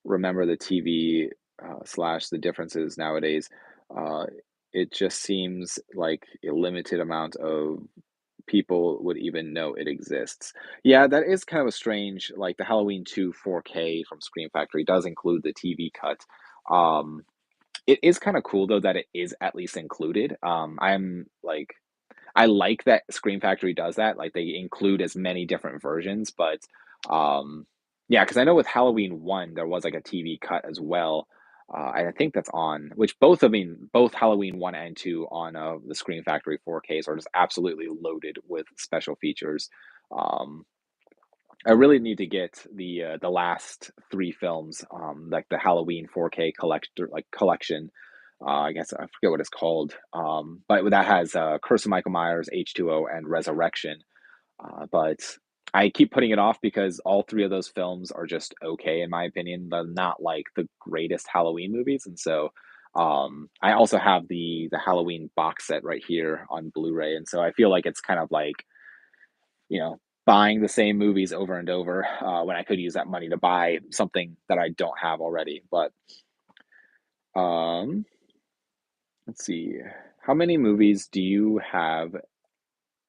remember the TV slash the differences nowadays? Uh, it just seems like a limited amount of people would even know it exists. Yeah, that is kind of a strange, like the Halloween 2 4K from Scream Factory does include the TV cut. Um, it is kind of cool though that it is at least included. I like that Scream Factory does that, like, they include as many different versions, but, yeah, because I know with Halloween 1, there was, like, a TV cut as well, and I think that's on which both I mean, both Halloween 1 and 2 on, the Scream Factory 4Ks are just absolutely loaded with special features. Um, I really need to get the last 3 films, like the Halloween 4K collection. I guess I forget what it's called, but that has, Curse of Michael Myers, H2O, and Resurrection, but I keep putting it off because all 3 of those films are just okay in my opinion. They're not, like, the greatest Halloween movies, and so, I also have the Halloween box set right here on Blu-ray, and so I feel like it's kind of like you know, buying the same movies over and over when I could use that money to buy something that I don't have already. But um, let's see. How many movies do you have?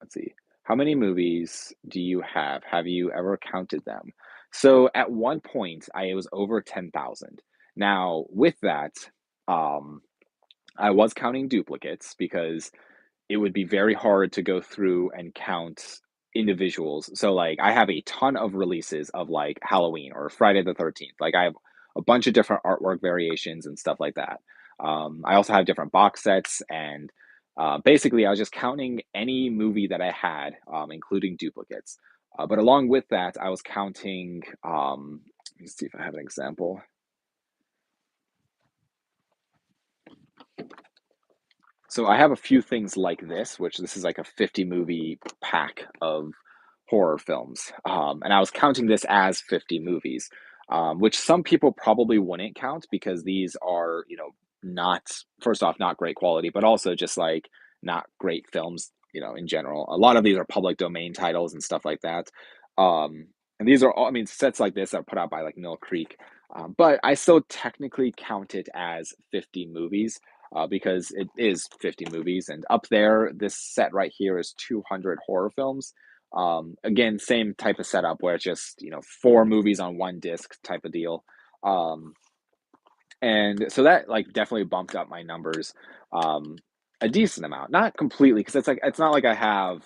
Let's see. How many movies do you have? Have you ever counted them? So at one point, I it was over 10,000. Now, with that, um, I was counting duplicates because it would be very hard to go through and count individuals. So, like, I have a ton of releases of, like, Halloween or Friday the 13th. Like, I have a bunch of different artwork variations and stuff like that. I also have different box sets, and basically, I was just counting any movie that I had, including duplicates. But along with that, I was counting. Let me see if I have an example. So I have a few things like this, which this is like a 50 movie pack of horror films. And I was counting this as 50 movies, which some people probably wouldn't count because these are, not, first off, not great quality, but also just like not great films, in general. A lot of these are public domain titles and stuff like that. And these are all, I mean, sets like this are put out by like Mill Creek. But I still technically count it as 50 movies because it is 50 movies. And up there, this set right here is 200 horror films. Again, same type of setup where it's just, four movies on one disc type of deal. Um, and so that like definitely bumped up my numbers a decent amount. Not completely, because it's not like I have,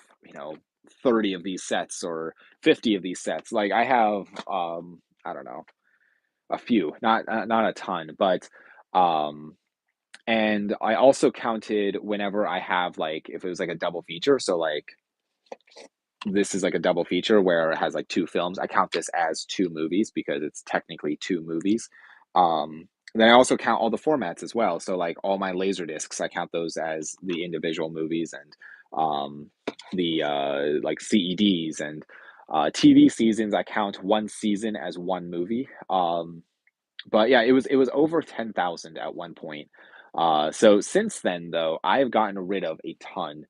30 of these sets or 50 of these sets. Like I have I don't know, a few, not a ton, but um and I also counted whenever I have like if it was like a double feature. So like this is like a double feature where it has like two films. I count this as two movies because it's technically two movies. And then I also count all the formats as well. So like all my laser discs, I count those as the individual movies, and the like CEDs and TV seasons. I count one season as one movie. But yeah, it was over 10,000 at one point. So since then, though, I've gotten rid of a ton,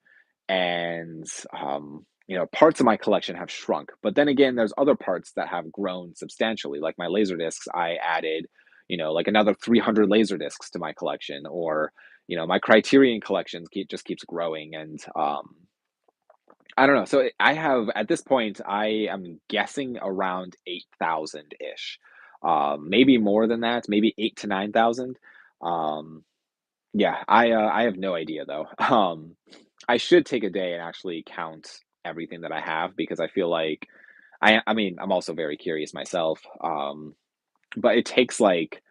and parts of my collection have shrunk. But then again, there's other parts that have grown substantially. Like my laser discs, I added, like another 300 laser discs to my collection, or my Criterion collections just keeps growing, and I don't know. So I have at this point, I am guessing around 8,000 ish, maybe more than that, maybe 8 to 9,000. Um, yeah, I have no idea though. I should take a day and actually count everything that I have because I feel like I mean I'm also very curious myself. But it takes like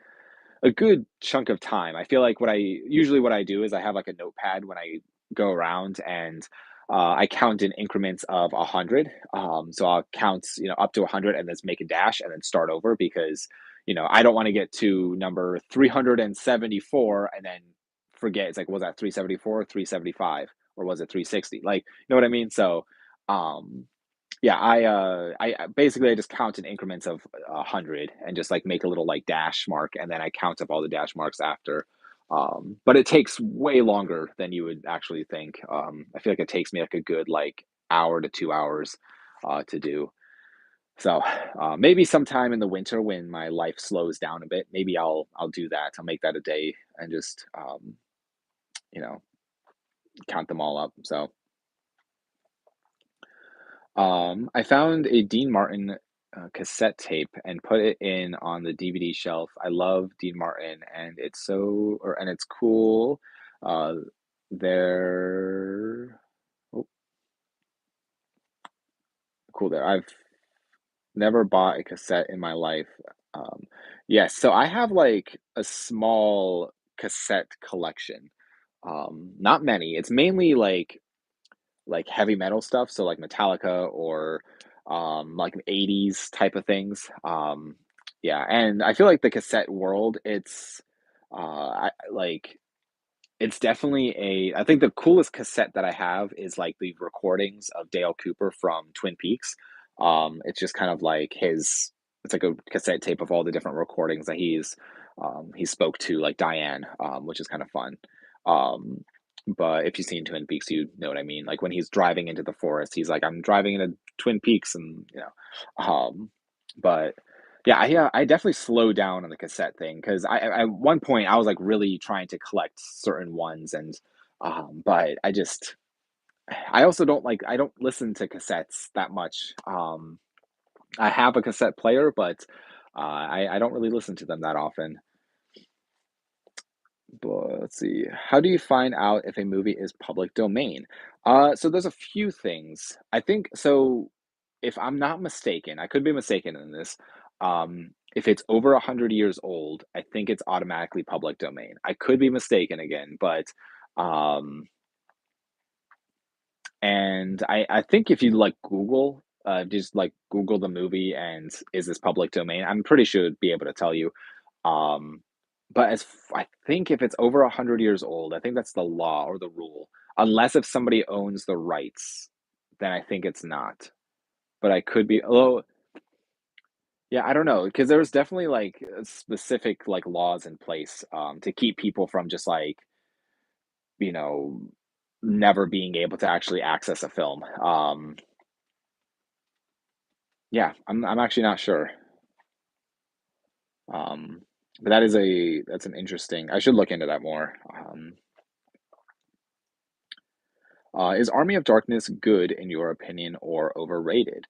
a good chunk of time. I feel like what I do is I have like a notepad when I go around, and I count in increments of 100. So I'll count, up to 100 and then make a dash and then start over because, I don't want to get to number 374 and then forget. It's like, was that 374, 375, or was it 360? Like, you know what I mean? So, um, yeah, I basically I just count in increments of 100 and just like make a little like dash mark, and then I count up all the dash marks after. But it takes way longer than you would actually think. I feel like it takes me like a good like hour to 2 hours to do. So maybe sometime in the winter when my life slows down a bit, maybe I'll do that. I'll make that a day and just you know count them all up. So I found a Dean Martin cassette tape and put it in on the DVD shelf. I love Dean Martin, and it's cool. Uh, they're oh, cool. There, I've never bought a cassette in my life. Um, yes, so I have like a small cassette collection. Not many. It's mainly like heavy metal stuff, so like Metallica or like 80s type of things. Yeah, and I feel like the cassette world, like it's definitely I think the coolest cassette that I have is like the recordings of Dale Cooper from Twin Peaks. It's just kind of like it's like a cassette tape of all the different recordings that he spoke to like Diane, which is kind of fun. Um, but if you've seen Twin Peaks, you know what I mean. Like when he's driving into the forest, he's like, "I'm driving into Twin Peaks," and but yeah, I definitely slowed down on the cassette thing because at one point I was like really trying to collect certain ones, and But I also don't like I don't listen to cassettes that much. I have a cassette player, but I don't really listen to them that often. But let's see. How do you find out if a movie is public domain? So there's a few things. I think so. If I'm not mistaken, I could be mistaken in this. If it's over 100 years old, I think it's automatically public domain. I could be mistaken again, but um, and I think if you like Google, just like Google the movie and is this public domain, I'm pretty sure it'd be able to tell you. Um, but I think if it's over 100 years old, I think that's the law or the rule. Unless if somebody owns the rights, then I think it's not. But I could be. Oh, yeah, I don't know because there's definitely like specific like laws in place to keep people from just like you know never being able to actually access a film. Yeah, I'm actually not sure. Um, but that's an interesting. I should look into that more. Is Army of Darkness good in your opinion or overrated?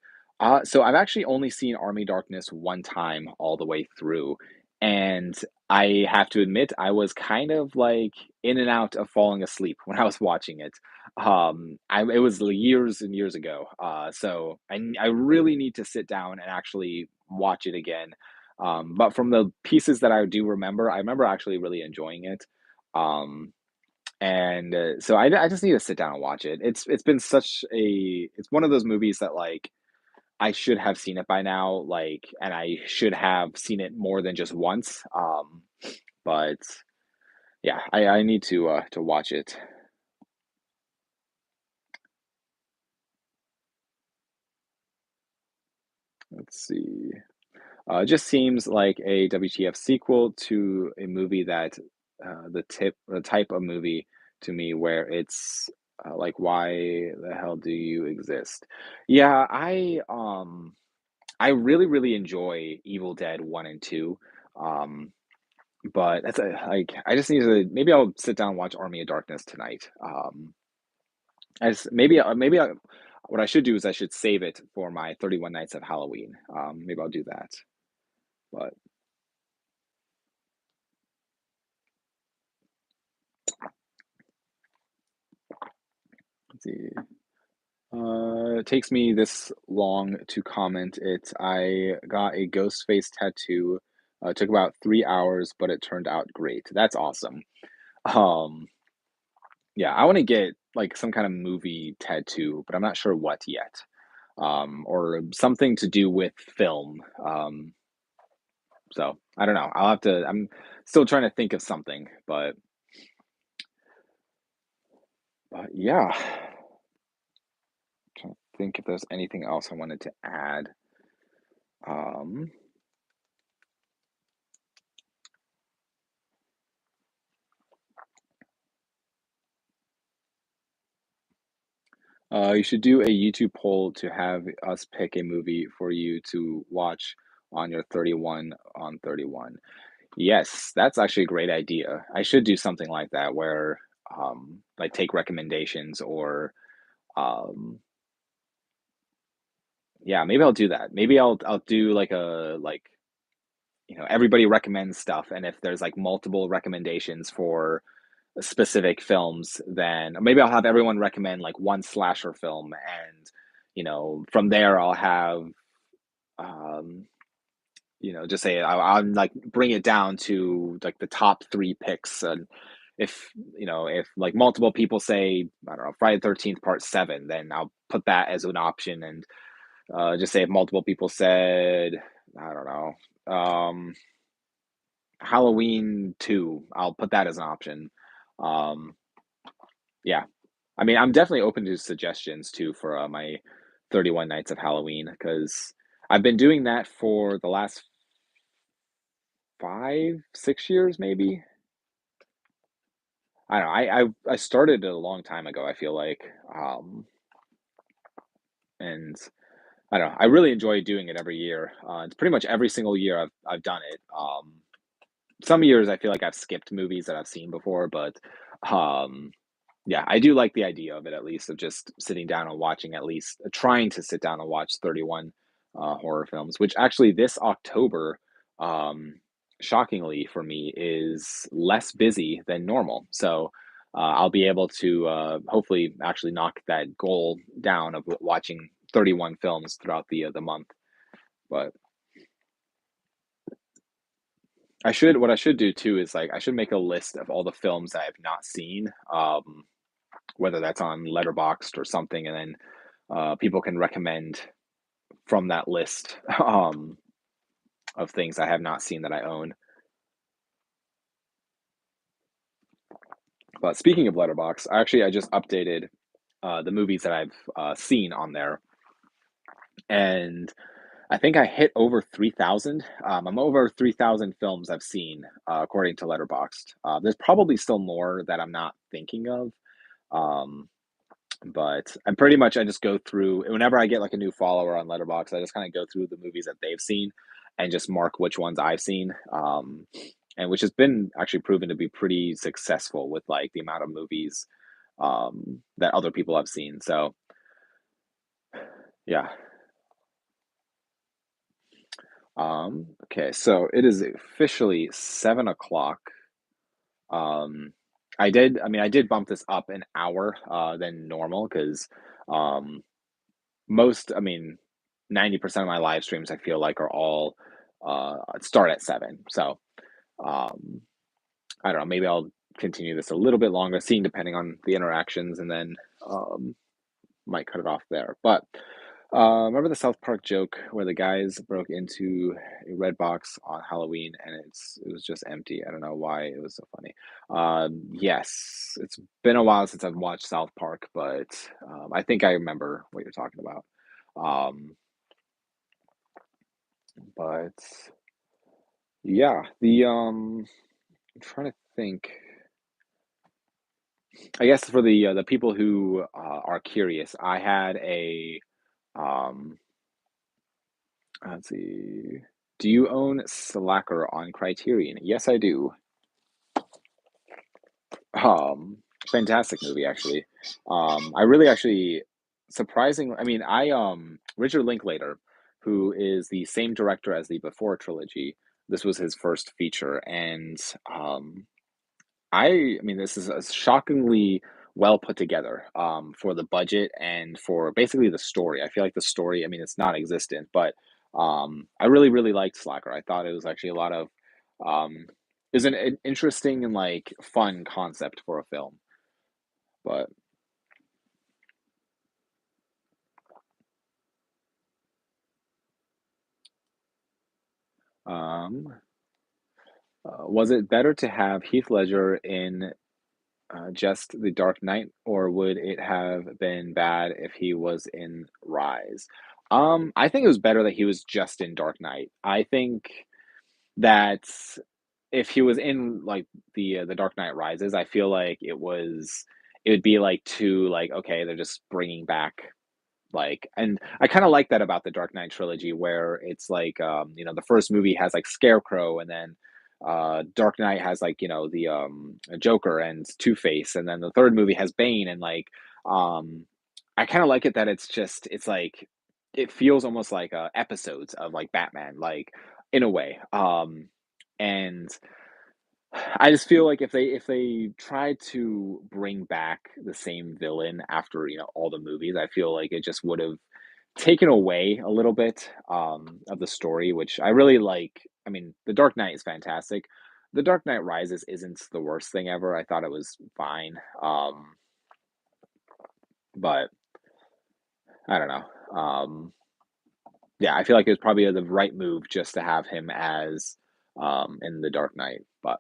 So I've actually only seen Army Darkness one time all the way through, and I have to admit I was kind of like in and out of falling asleep when I was watching it. It was years and years ago, so I really need to sit down and actually watch it again. But from the pieces that I do remember, I remember actually really enjoying it. Um, and, so I just need to sit down and watch it. It's been such a it's one of those movies that, like, I should have seen it by now, like, and I should have seen it more than just once, but, yeah, I need to watch it. Let's see. It just seems like a WTF sequel to a movie that, the type of movie to me where it's, like, "Why the hell do you exist?" Yeah, I really, really enjoy Evil Dead 1 and 2, um, but that's a like, I just need to maybe I'll sit down and watch Army of Darkness tonight, as maybe what I should do is I should save it for my 31 Nights of Halloween, maybe I'll do that, but let's see. It takes me this long to comment it. I got a ghost face tattoo. It took about 3 hours, but it turned out great. That's awesome. Um, yeah, I want to get like some kind of movie tattoo, but I'm not sure what yet. Or something to do with film. So I don't know. I'll have to. I'm still trying to think of something, but yeah. Trying to think if there's anything else I wanted to add. Um, you should do a YouTube poll to have us pick a movie for you to watch on your 31 on 31. Yes, that's actually a great idea. I should do something like that where like take recommendations or um yeah, maybe I'll do that. Maybe I'll do like a like everybody recommends stuff and if there's like multiple recommendations for specific films, then maybe I'll have everyone recommend like one slasher film and from there I'll have um just say I'll like bring it down to like the top three picks and if like multiple people say I don't know Friday the 13th part 7 then I'll put that as an option and just say if multiple people said I don't know Halloween 2 I'll put that as an option. um yeah, I mean, I'm definitely open to suggestions too for my 31 Nights of Halloween because I've been doing that for the last 5, 6 years, maybe. I don't know. I started it a long time ago. I feel like, and I don't know. I really enjoy doing it every year. It's pretty much every single year I've done it. Some years I feel like I've skipped movies that I've seen before, but um, Yeah, I do like the idea of it at least of just sitting down and watching at least trying to sit down and watch 31 horror films, which actually this October, um, shockingly for me, is less busy than normal. So I'll be able to hopefully actually knock that goal down of watching 31 films throughout the month. But what I should do too is like I should make a list of all the films that I've not seen. Whether that's on Letterboxd or something, and then people can recommend from that list of things I have not seen that I own. But speaking of Letterbox, I just updated the movies that I've seen on there, and I think I hit over 3,000. I'm over 3,000 films I've seen according to Letterboxd. There's probably still more that I'm not thinking of. Um, But I'm pretty much I just go through whenever I get like a new follower on Letterboxd, I just kind of go through the movies that they've seen and just mark which ones I've seen. And which has been actually proven to be pretty successful with like the amount of movies that other people have seen. So yeah. Okay, so it is officially 7 o'clock. Um, I did bump this up an hour than normal because um, most, I mean, 90% of my live streams I feel like are all start at 7. So, um, I don't know, maybe I'll continue this a little bit longer, seeing depending on the interactions, and then um, might cut it off there. But remember the South Park joke where the guys broke into a red box on Halloween and it was just empty. I don't know why it was so funny. Yes, it's been a while since I've watched South Park, but I think I remember what you're talking about. Um, but yeah, I'm trying to think. I guess for the people who are curious, I had a um, let's see. Do you own Slacker on Criterion? Yes, I do. Um, Fantastic movie actually. I really actually surprising. I mean, I Richard Linklater, who is the same director as the Before trilogy. This was his first feature, and I mean, this is a shockingly well put together for the budget and for basically the story. I feel like the story, I mean, it's non-existent, but I really, really liked Slacker. I thought it was actually a lot of is an interesting and like fun concept for a film. But um, was it better to have Heath Ledger in just The Dark Knight, or would it have been bad if he was in Rise? I think it was better that he was just in Dark Knight. I think that if he was in like the Dark Knight Rises, I feel like it would be like too like okay, they're just bringing back like and I kind of like that about the Dark Knight trilogy where it's like the first movie has like Scarecrow and then Dark Knight has like, the Joker and Two-Face and then the third movie has Bane and like I kind of like it that it's like it feels almost like episodes of like Batman like in a way. And I just feel like if they try to bring back the same villain after, all the movies, I feel like it just would have taken away a little bit of the story, which I really like. I mean, The Dark Knight is fantastic. The Dark Knight Rises isn't the worst thing ever. I thought it was fine. But I don't know. Yeah, I feel like it was probably the right move just to have him as in The Dark Knight. But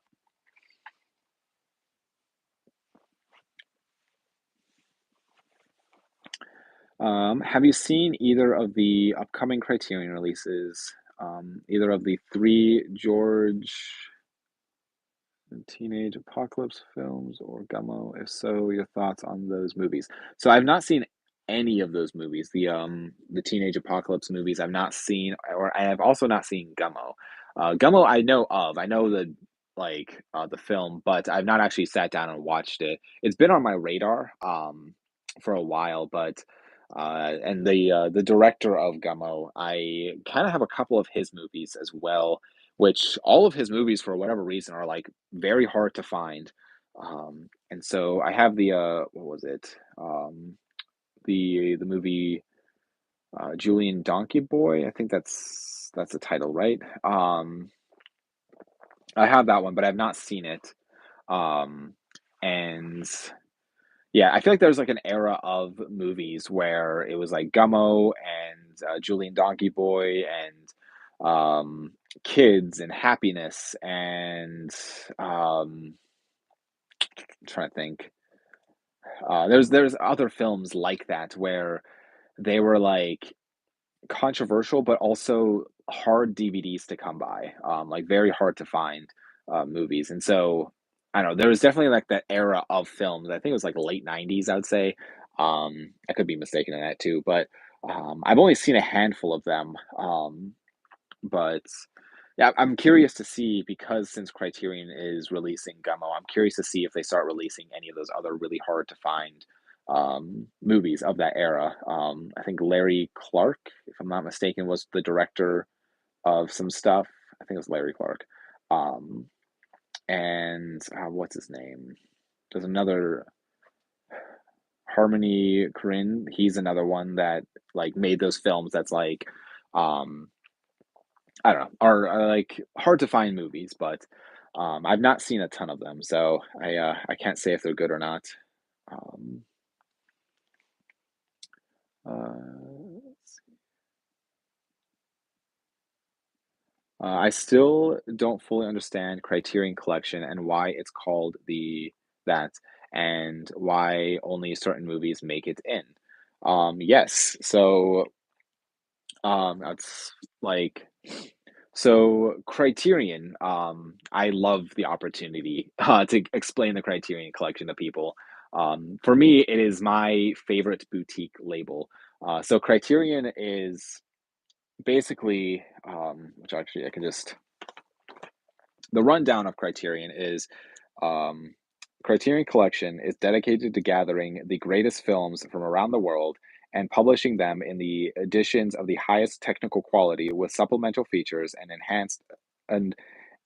have you seen either of the upcoming Criterion releases? Either of the three George Teenage Apocalypse films or Gummo? If so, your thoughts on those movies. So I've not seen any of those movies. The Teenage Apocalypse movies I've not seen, or I have also not seen Gummo. Gummo I know of. I know the the film, but I've not actually sat down and watched it. It's been on my radar for a while, but and the director of Gummo, I kind of have a couple of his movies as well, which all of his movies for whatever reason are like very hard to find. And so I have the what was it? The movie Julian Donkey Boy. I think that's the title, right? I have that one, but I've not seen it. Um, and yeah, I feel like there's like an era of movies where it was like Gummo and Julian Donkey Boy and Kids and Happiness and I'm trying to think. There's other films like that where they were like controversial, but also hard DVDs to come by, like very hard to find movies. And so I don't know, there was definitely like that era of films. I think it was like late 90s, I would say. I could be mistaken in that too, but I've only seen a handful of them. But yeah, I'm curious to see because since Criterion is releasing Gummo, I'm curious to see if they start releasing any of those other really hard to find movies of that era. I think Larry Clark, if I'm not mistaken, was the director of some stuff. I think it was Larry Clark. Um, and what's his name? There's another Harmony Korine. He's another one that like made those films that's like um I don't know, are like hard to find movies, but I've not seen a ton of them, so I can't say if they're good or not. Um, let's see. I still don't fully understand Criterion Collection and why it's called the that, and why only certain movies make it in. Yes, so that's like so Criterion, I love the opportunity to explain the Criterion Collection to people. For me, it is my favorite boutique label. So Criterion is basically, which actually I can just the rundown of Criterion is um, Criterion Collection is dedicated to gathering the greatest films from around the world and publishing them in the editions of the highest technical quality with supplemental features and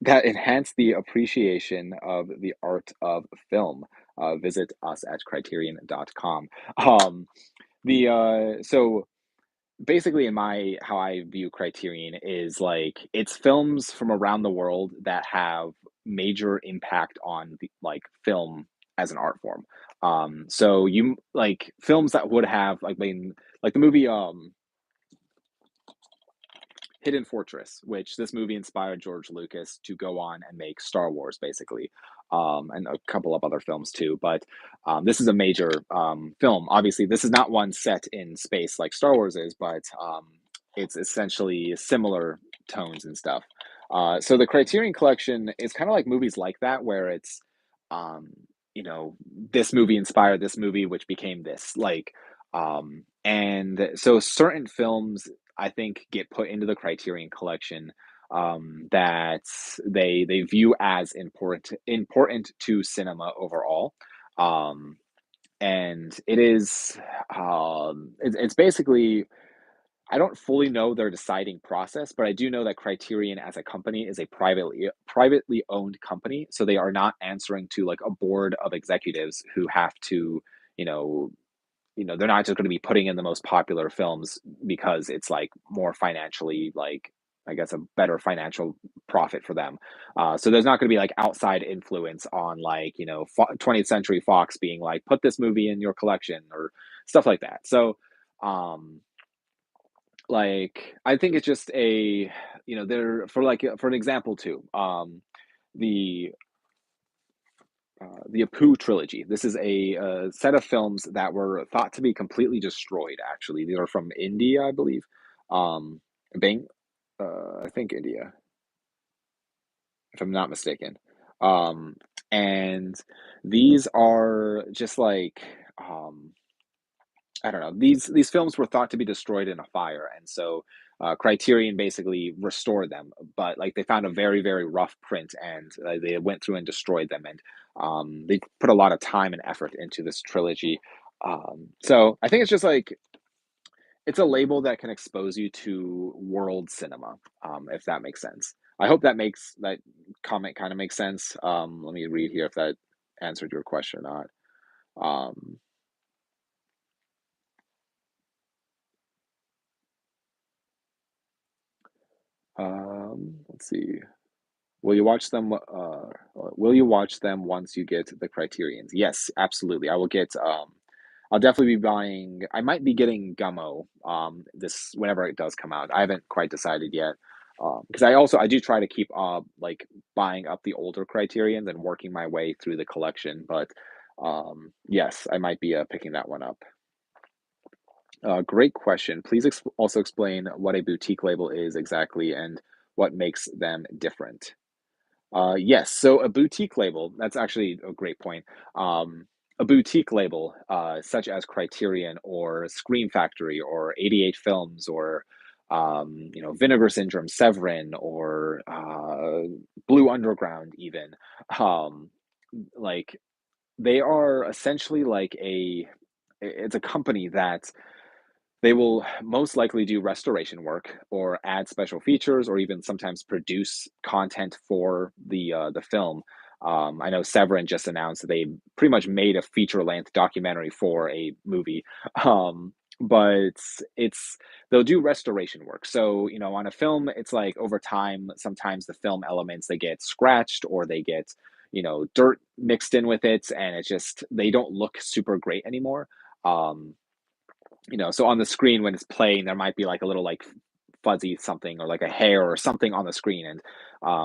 that enhance the appreciation of the art of film. Visit us at criterion.com. The so basically in my how I view Criterion is like it's films from around the world that have major impact on the, like film as an art form. So you like films that would have like the movie Hidden Fortress, which this movie inspired George Lucas to go on and make Star Wars, basically, and a couple of other films too. But this is a major film. Obviously, this is not one set in space like Star Wars is, but it's essentially similar tones and stuff. So the Criterion Collection is kind of like movies like that, where it's, um, this movie inspired this movie, which became this. And so certain films I think get put into the Criterion Collection that they view as important to cinema overall. Um, and it's basically I don't fully know their deciding process, but I do know that Criterion as a company is a privately owned company, so they are not answering to like a board of executives who have to, you know, they're not just going to be putting in the most popular films because it's like more financially like I guess a better financial profit for them. So there's not going to be like outside influence on like 20th Century Fox being like put this movie in your collection or stuff like that. So um, like I think it's just a there for like for an example too. The the Apu trilogy. This is a set of films that were thought to be completely destroyed. Actually, these are from India, I believe. Um, Bang, I think India, if I'm not mistaken. Um, and these are just like I don't know. These films were thought to be destroyed in a fire, and so Criterion basically restored them, but like they found a very rough print, and they went through and destroyed them, and they put a lot of time and effort into this trilogy. So I think it's just like it's a label that can expose you to world cinema, if that makes sense. I hope that comment kind of makes sense. Let me read here if that answered your question or not. Let's see. Will you watch them? Will you watch them once you get the Criterions? Yes, absolutely. I will get. I'll definitely be buying. I might be getting Gummo. This whenever it does come out. I haven't quite decided yet. Because I do try to keep like buying up the older Criterions and working my way through the collection. But yes, I might be picking that one up. Great question. Please also explain what a boutique label is exactly and what makes them different. Yes. So a boutique label, that's actually a great point. A boutique label, such as Criterion or Scream Factory or 88 Films or, Vinegar Syndrome, Severin, or Blue Underground, even, um, like they are essentially like it's a company that they will most likely do restoration work or add special features or even sometimes produce content for the film. I know Severin just announced that they pretty much made a feature-length documentary for a movie. But it's they'll do restoration work. So, on a film, it's like over time, sometimes the film elements they get scratched or they get, dirt mixed in with it, and it just they don't look super great anymore. Um, so on the screen when it's playing, there might be like a little like fuzzy something or like a hair or something on the screen. And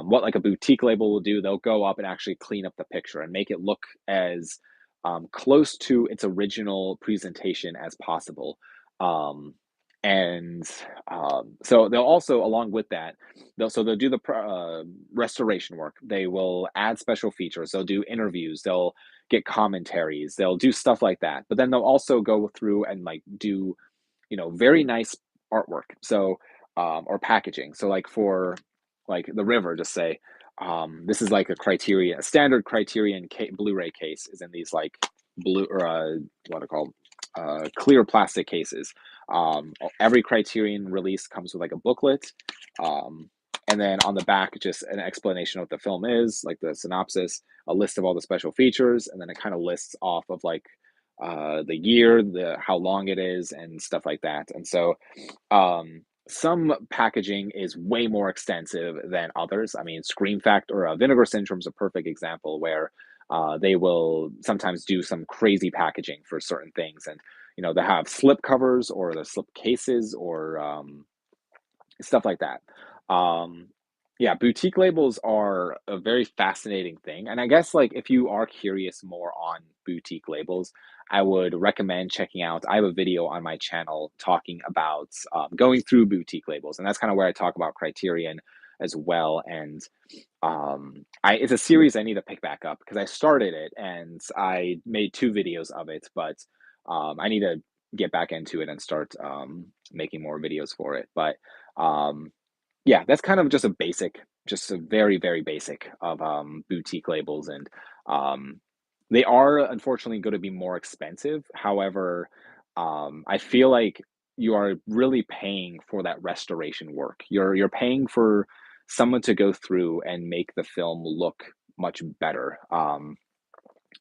what like a boutique label will do, they'll go up and actually clean up the picture and make it look as close to its original presentation as possible. Um, and so they'll also, along with that, they'll do the restoration work. They will add special features. They'll do interviews. They'll get commentaries. They'll do stuff like that. But then they'll also go through and like do, very nice artwork. So, or packaging. So like for like the river, just say, this is like a standard Criterion Blu-ray case is in these like blue or what are called clear plastic cases. Every Criterion release comes with like a booklet. Um, and then on the back, just an explanation of what the film is, like the synopsis, a list of all the special features, and then it kind of lists off of like the year, the how long it is, and stuff like that. And so some packaging is way more extensive than others. I mean, Scream Factor or Vinegar Syndrome is a perfect example where they will sometimes do some crazy packaging for certain things, and they have slip covers or the slip cases or stuff like that. Um, yeah, boutique labels are a very fascinating thing. And I guess like if you are curious more on boutique labels, I would recommend checking out. I have a video on my channel talking about going through boutique labels, and that's kind of where I talk about Criterion as well. And I it's a series I need to pick back up because I started it and I made two videos of it, but I need to get back into it and start making more videos for it. But um, yeah, that's kind of just a very basic of boutique labels, and um, they are unfortunately going to be more expensive. However, I feel like you are really paying for that restoration work. You're paying for someone to go through and make the film look much better.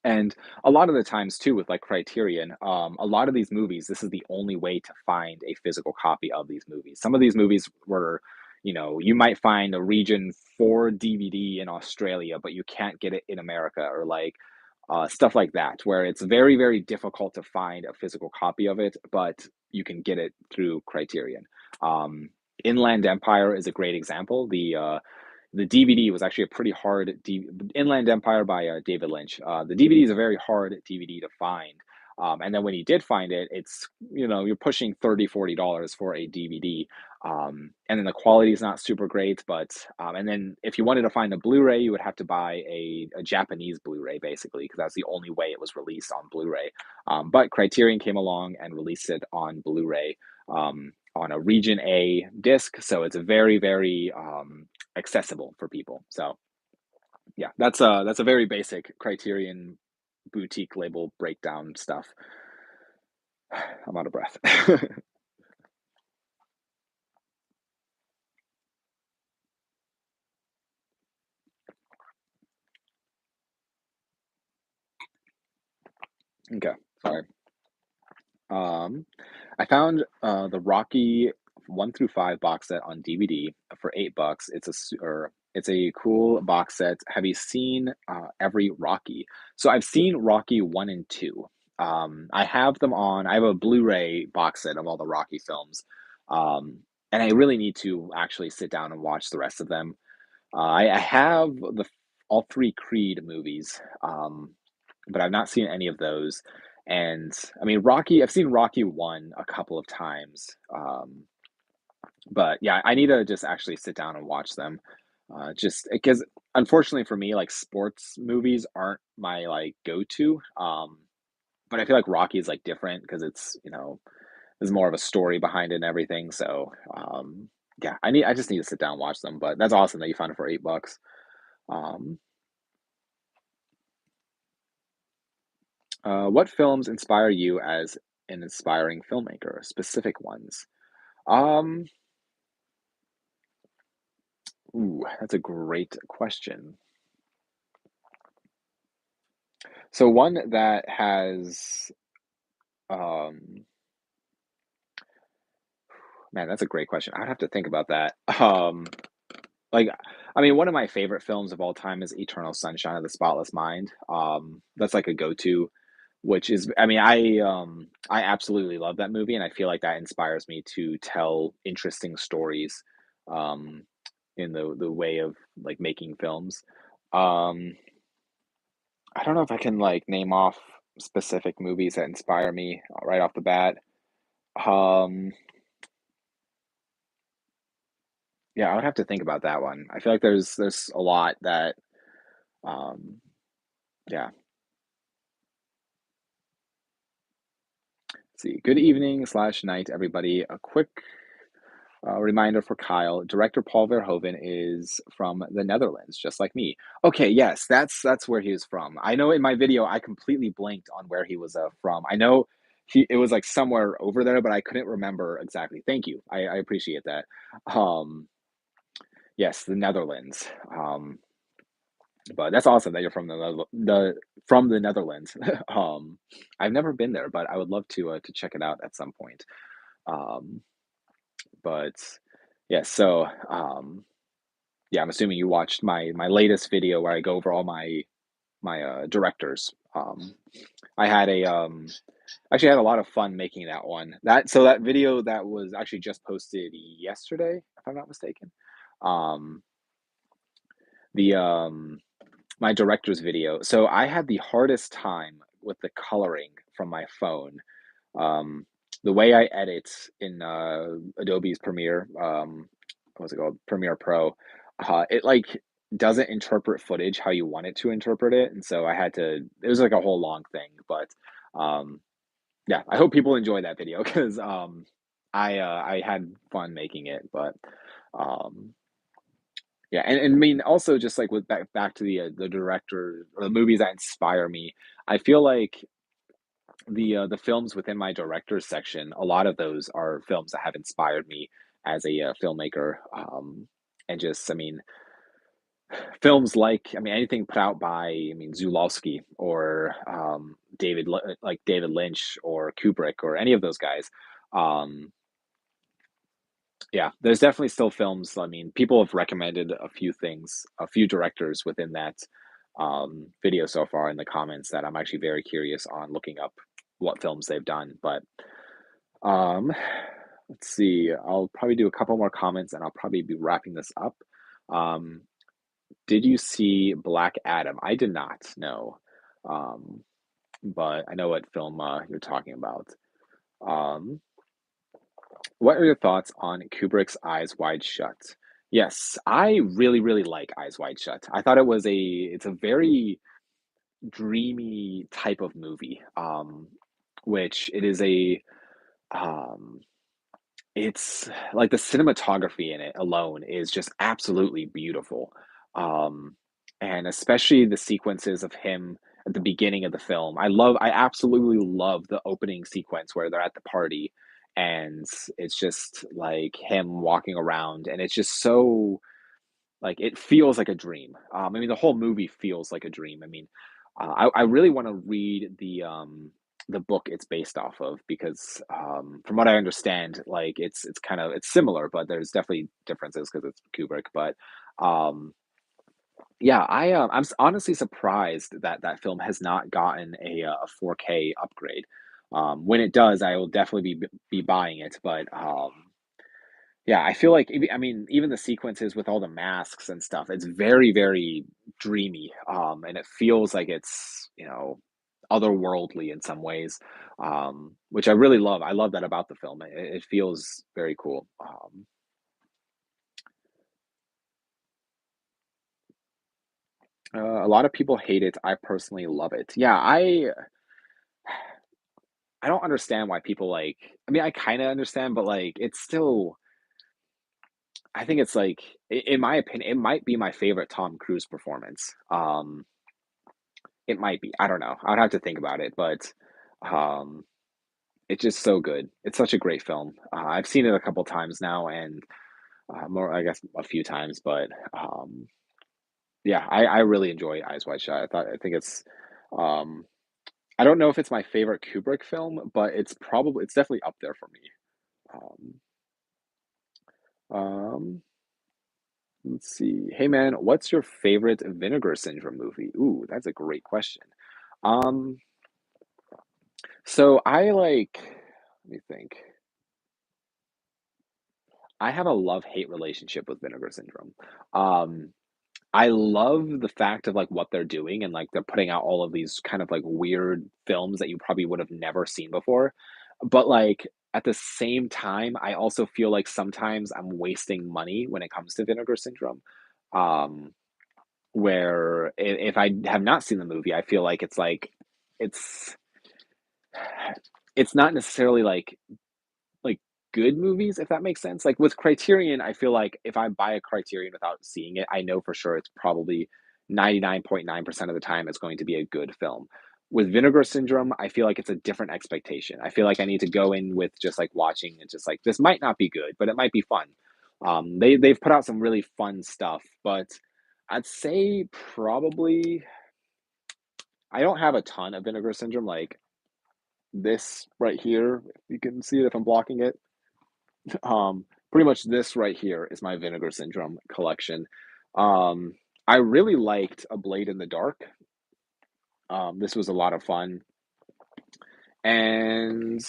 And a lot of the times too, with like Criterion, a lot of these movies, this is the only way to find a physical copy of these movies. Some of these movies were, you might find a region for DVD in Australia, but you can't get it in America, or like stuff like that, where it's very difficult to find a physical copy of it, but you can get it through Criterion. Um, Inland Empire is a great example. The DVD was actually a pretty hard Inland Empire by David Lynch. The DVD is a very hard DVD to find. And then when you did find it, it's, you're pushing $30-40 for a DVD. And then the quality is not super great, but, and then if you wanted to find a Blu-ray, you would have to buy a Japanese Blu-ray basically, because that's the only way it was released on Blu-ray. But Criterion came along and released it on Blu-ray. on a Region A disc, so it's very, very accessible for people. So yeah, that's a very basic Criterion boutique label breakdown stuff. I'm out of breath. Okay, sorry. Um, I found the Rocky 1 through 5 box set on DVD for $8. Or it's a cool box set. Have you seen every Rocky? So I've seen Rocky 1 and 2. I have them on. I have a Blu-ray box set of all the Rocky films, and I really need to actually sit down and watch the rest of them. I have all three Creed movies, but I've not seen any of those. And I mean, Rocky, I've seen Rocky 1 a couple of times. But yeah, I need to just actually sit down and watch them. Just because unfortunately for me, like sports movies aren't my like go-to. But I feel like Rocky is like different because there's more of a story behind it and everything. So yeah, I just need to sit down and watch them. But that's awesome that you found it for $8. Um, what films inspire you as an inspiring filmmaker? Specific ones. Um, that's a great question. So one that has, um, man, that's a great question. I'd have to think about that. Like, I mean, one of my favorite films of all time is Eternal Sunshine of the Spotless Mind. That's like a go-to, which is, I mean, I absolutely love that movie, and I feel like that inspires me to tell interesting stories, um, in the way of like making films. Um, I don't know if I can like name off specific movies that inspire me right off the bat. Um, yeah, I would have to think about that one. I feel like there's a lot that, um, yeah. Let's see. Good evening slash night, everybody. A quick reminder for Kyle. Director Paul Verhoeven is from the Netherlands, just like me. Okay, yes, that's where he was from. I know in my video I completely blanked on where he was from. I know it was like somewhere over there, but I couldn't remember exactly. Thank you. I appreciate that. Um, yes, the Netherlands. But that's awesome that you're from the Netherlands. I've never been there, but I would love to check it out at some point. Um, but yeah, so yeah, I'm assuming you watched my latest video where I go over all my directors. I had a actually had a lot of fun making that one. That video that was actually just posted yesterday, if I'm not mistaken. Um, the My director's video. So I had the hardest time with the coloring from my phone. Um, the way I edit in Adobe's Premiere, what's it called? Premiere Pro, it like doesn't interpret footage how you want it to interpret it, and so I had to. It was like a whole long thing, but um, yeah, I hope people enjoy that video because I had fun making it, but um, yeah, and I mean also just like with back to the director or the movies that inspire me. I feel like the films within my directors section, a lot of those are films that have inspired me as a filmmaker. And just, I mean, films like, I mean, anything put out by, I mean, Zulawski or like David Lynch or Kubrick or any of those guys. Um, yeah, there's definitely still films. I mean, people have recommended a few things, a few directors within that video so far in the comments that I'm actually very curious on looking up what films they've done. But Um, let's see. I'll probably do a couple more comments and I'll probably be wrapping this up. Um, did you see Black Adam? I did not know. Um, but I know what film you're talking about. Um, what are your thoughts on Kubrick's Eyes Wide Shut? Yes, I really, really like Eyes Wide Shut. I thought it's a very dreamy type of movie. Which it is um It's like the cinematography in it alone is just absolutely beautiful. Um, and especially the sequences of him at the beginning of the film. I absolutely love the opening sequence where they're at the party and it's just like him walking around and it's just so like it feels like a dream. I mean, the whole movie feels like a dream. I mean, I really want to read the book it's based off of because from what I understand, like it's kind of it's similar, but there's definitely differences because it's Kubrick. But um, yeah, honestly surprised that that film has not gotten a 4K upgrade. When it does, I will definitely be buying it. But yeah, I feel like I mean, even the sequences with all the masks and stuff, it's very, very dreamy, and it feels like it's, otherworldly in some ways, which I really love. I love that about the film. It feels very cool. A lot of people hate it. I personally love it. Yeah, I don't understand why people like. I mean, I kind of understand, but like, it's still. I think it's like, in my opinion, it might be my favorite Tom Cruise performance. It might be. I don't know. I'd have to think about it, but um, it's just so good. It's such a great film. I've seen it a couple times now, and more, I guess, a few times. But yeah, I really enjoy Eyes Wide Shut. I think it's. Um, I don't know if it's my favorite Kubrick film, but it's definitely up there for me. Um, let's see. Hey man, what's your favorite Vinegar Syndrome movie? Ooh, that's a great question. Um, so I like. Let me think. I have a love-hate relationship with Vinegar Syndrome. Um, I love the fact of, like, what they're doing and, like, they're putting out all of these kind of, like, weird films that you probably would have never seen before, but, like, at the same time, I also feel like sometimes I'm wasting money when it comes to Vinegar Syndrome, um, where if I have not seen the movie, I feel like it's it's not necessarily, like, good movies, if that makes sense. Like, with Criterion, I feel like if I buy a Criterion without seeing it, I know for sure it's probably 99.9% of the time it's going to be a good film. With Vinegar Syndrome, I feel like it's a different expectation. I feel like I need to go in with just, like, watching and just like, "This might not be good, but it might be fun." They've put out some really fun stuff, but I'd say probably I don't have a ton of Vinegar Syndrome, like, this right here, if you can see it if I'm blocking it. Pretty much this right here is my Vinegar Syndrome collection. Um, I really liked A Blade in the Dark. This was a lot of fun, and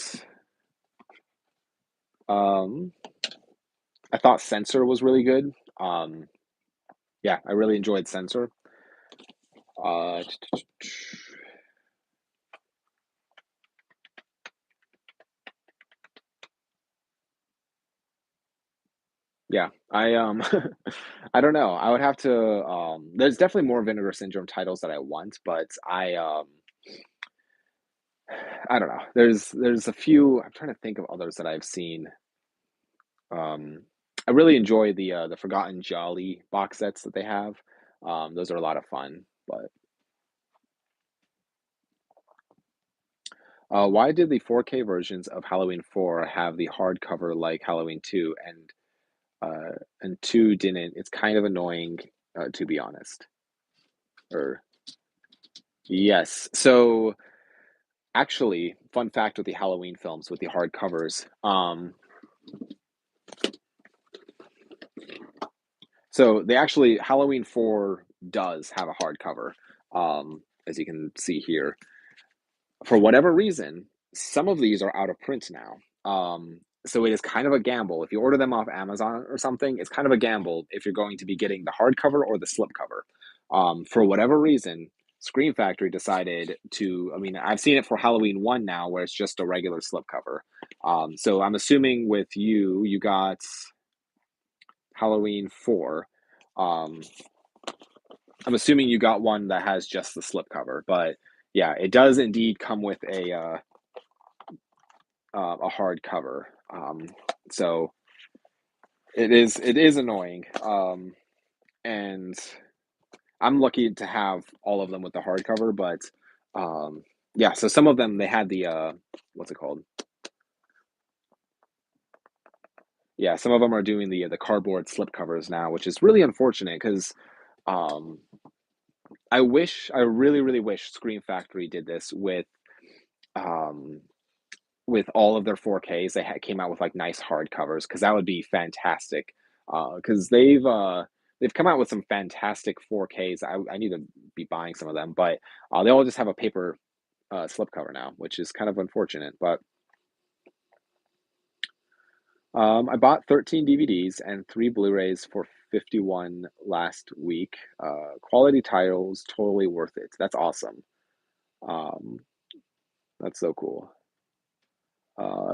um, I thought Censor was really good. Um, yeah, I really enjoyed Censor. Uh, yeah, I don't know. I would have to. There's definitely more Vinegar Syndrome titles that I want, but I don't know. There's a few. I'm trying to think of others that I've seen. Um, I really enjoy the Forgotten Jolly box sets that they have. Those are a lot of fun. But why did the 4K versions of Halloween 4 have the hardcover like Halloween 2 and 2 didn't? It's kind of annoying, to be honest. Or yes. So actually, fun fact with the Halloween films with the hardcovers. So they actually Halloween 4 does have a hardcover, as you can see here. For whatever reason, some of these are out of print now. So it is kind of a gamble. If you order them off Amazon or something, it's kind of a gamble if you're going to be getting the hardcover or the slipcover. For whatever reason, Scream Factory decided to. I mean, I've seen it for Halloween 1 now, where it's just a regular slipcover. So I'm assuming with you, you got Halloween 4. Um, I'm assuming you got one that has just the slipcover, but yeah, it does indeed come with a hardcover. Um, so it is annoying. And I'm lucky to have all of them with the hardcover, but um, yeah. So some of them they had the what's it called? Yeah, some of them are doing the cardboard slipcovers now, which is really unfortunate because um, I really, really wish Scream Factory did this um, with all of their 4Ks. Came out with like nice hardcovers because that would be fantastic. Because they've come out with some fantastic 4Ks. I need to be buying some of them, but they all just have a paper slipcover now, which is kind of unfortunate. But I bought 13 DVDs and 3 Blu-rays for 51 last week. Quality titles, totally worth it. That's awesome. Um, that's so cool.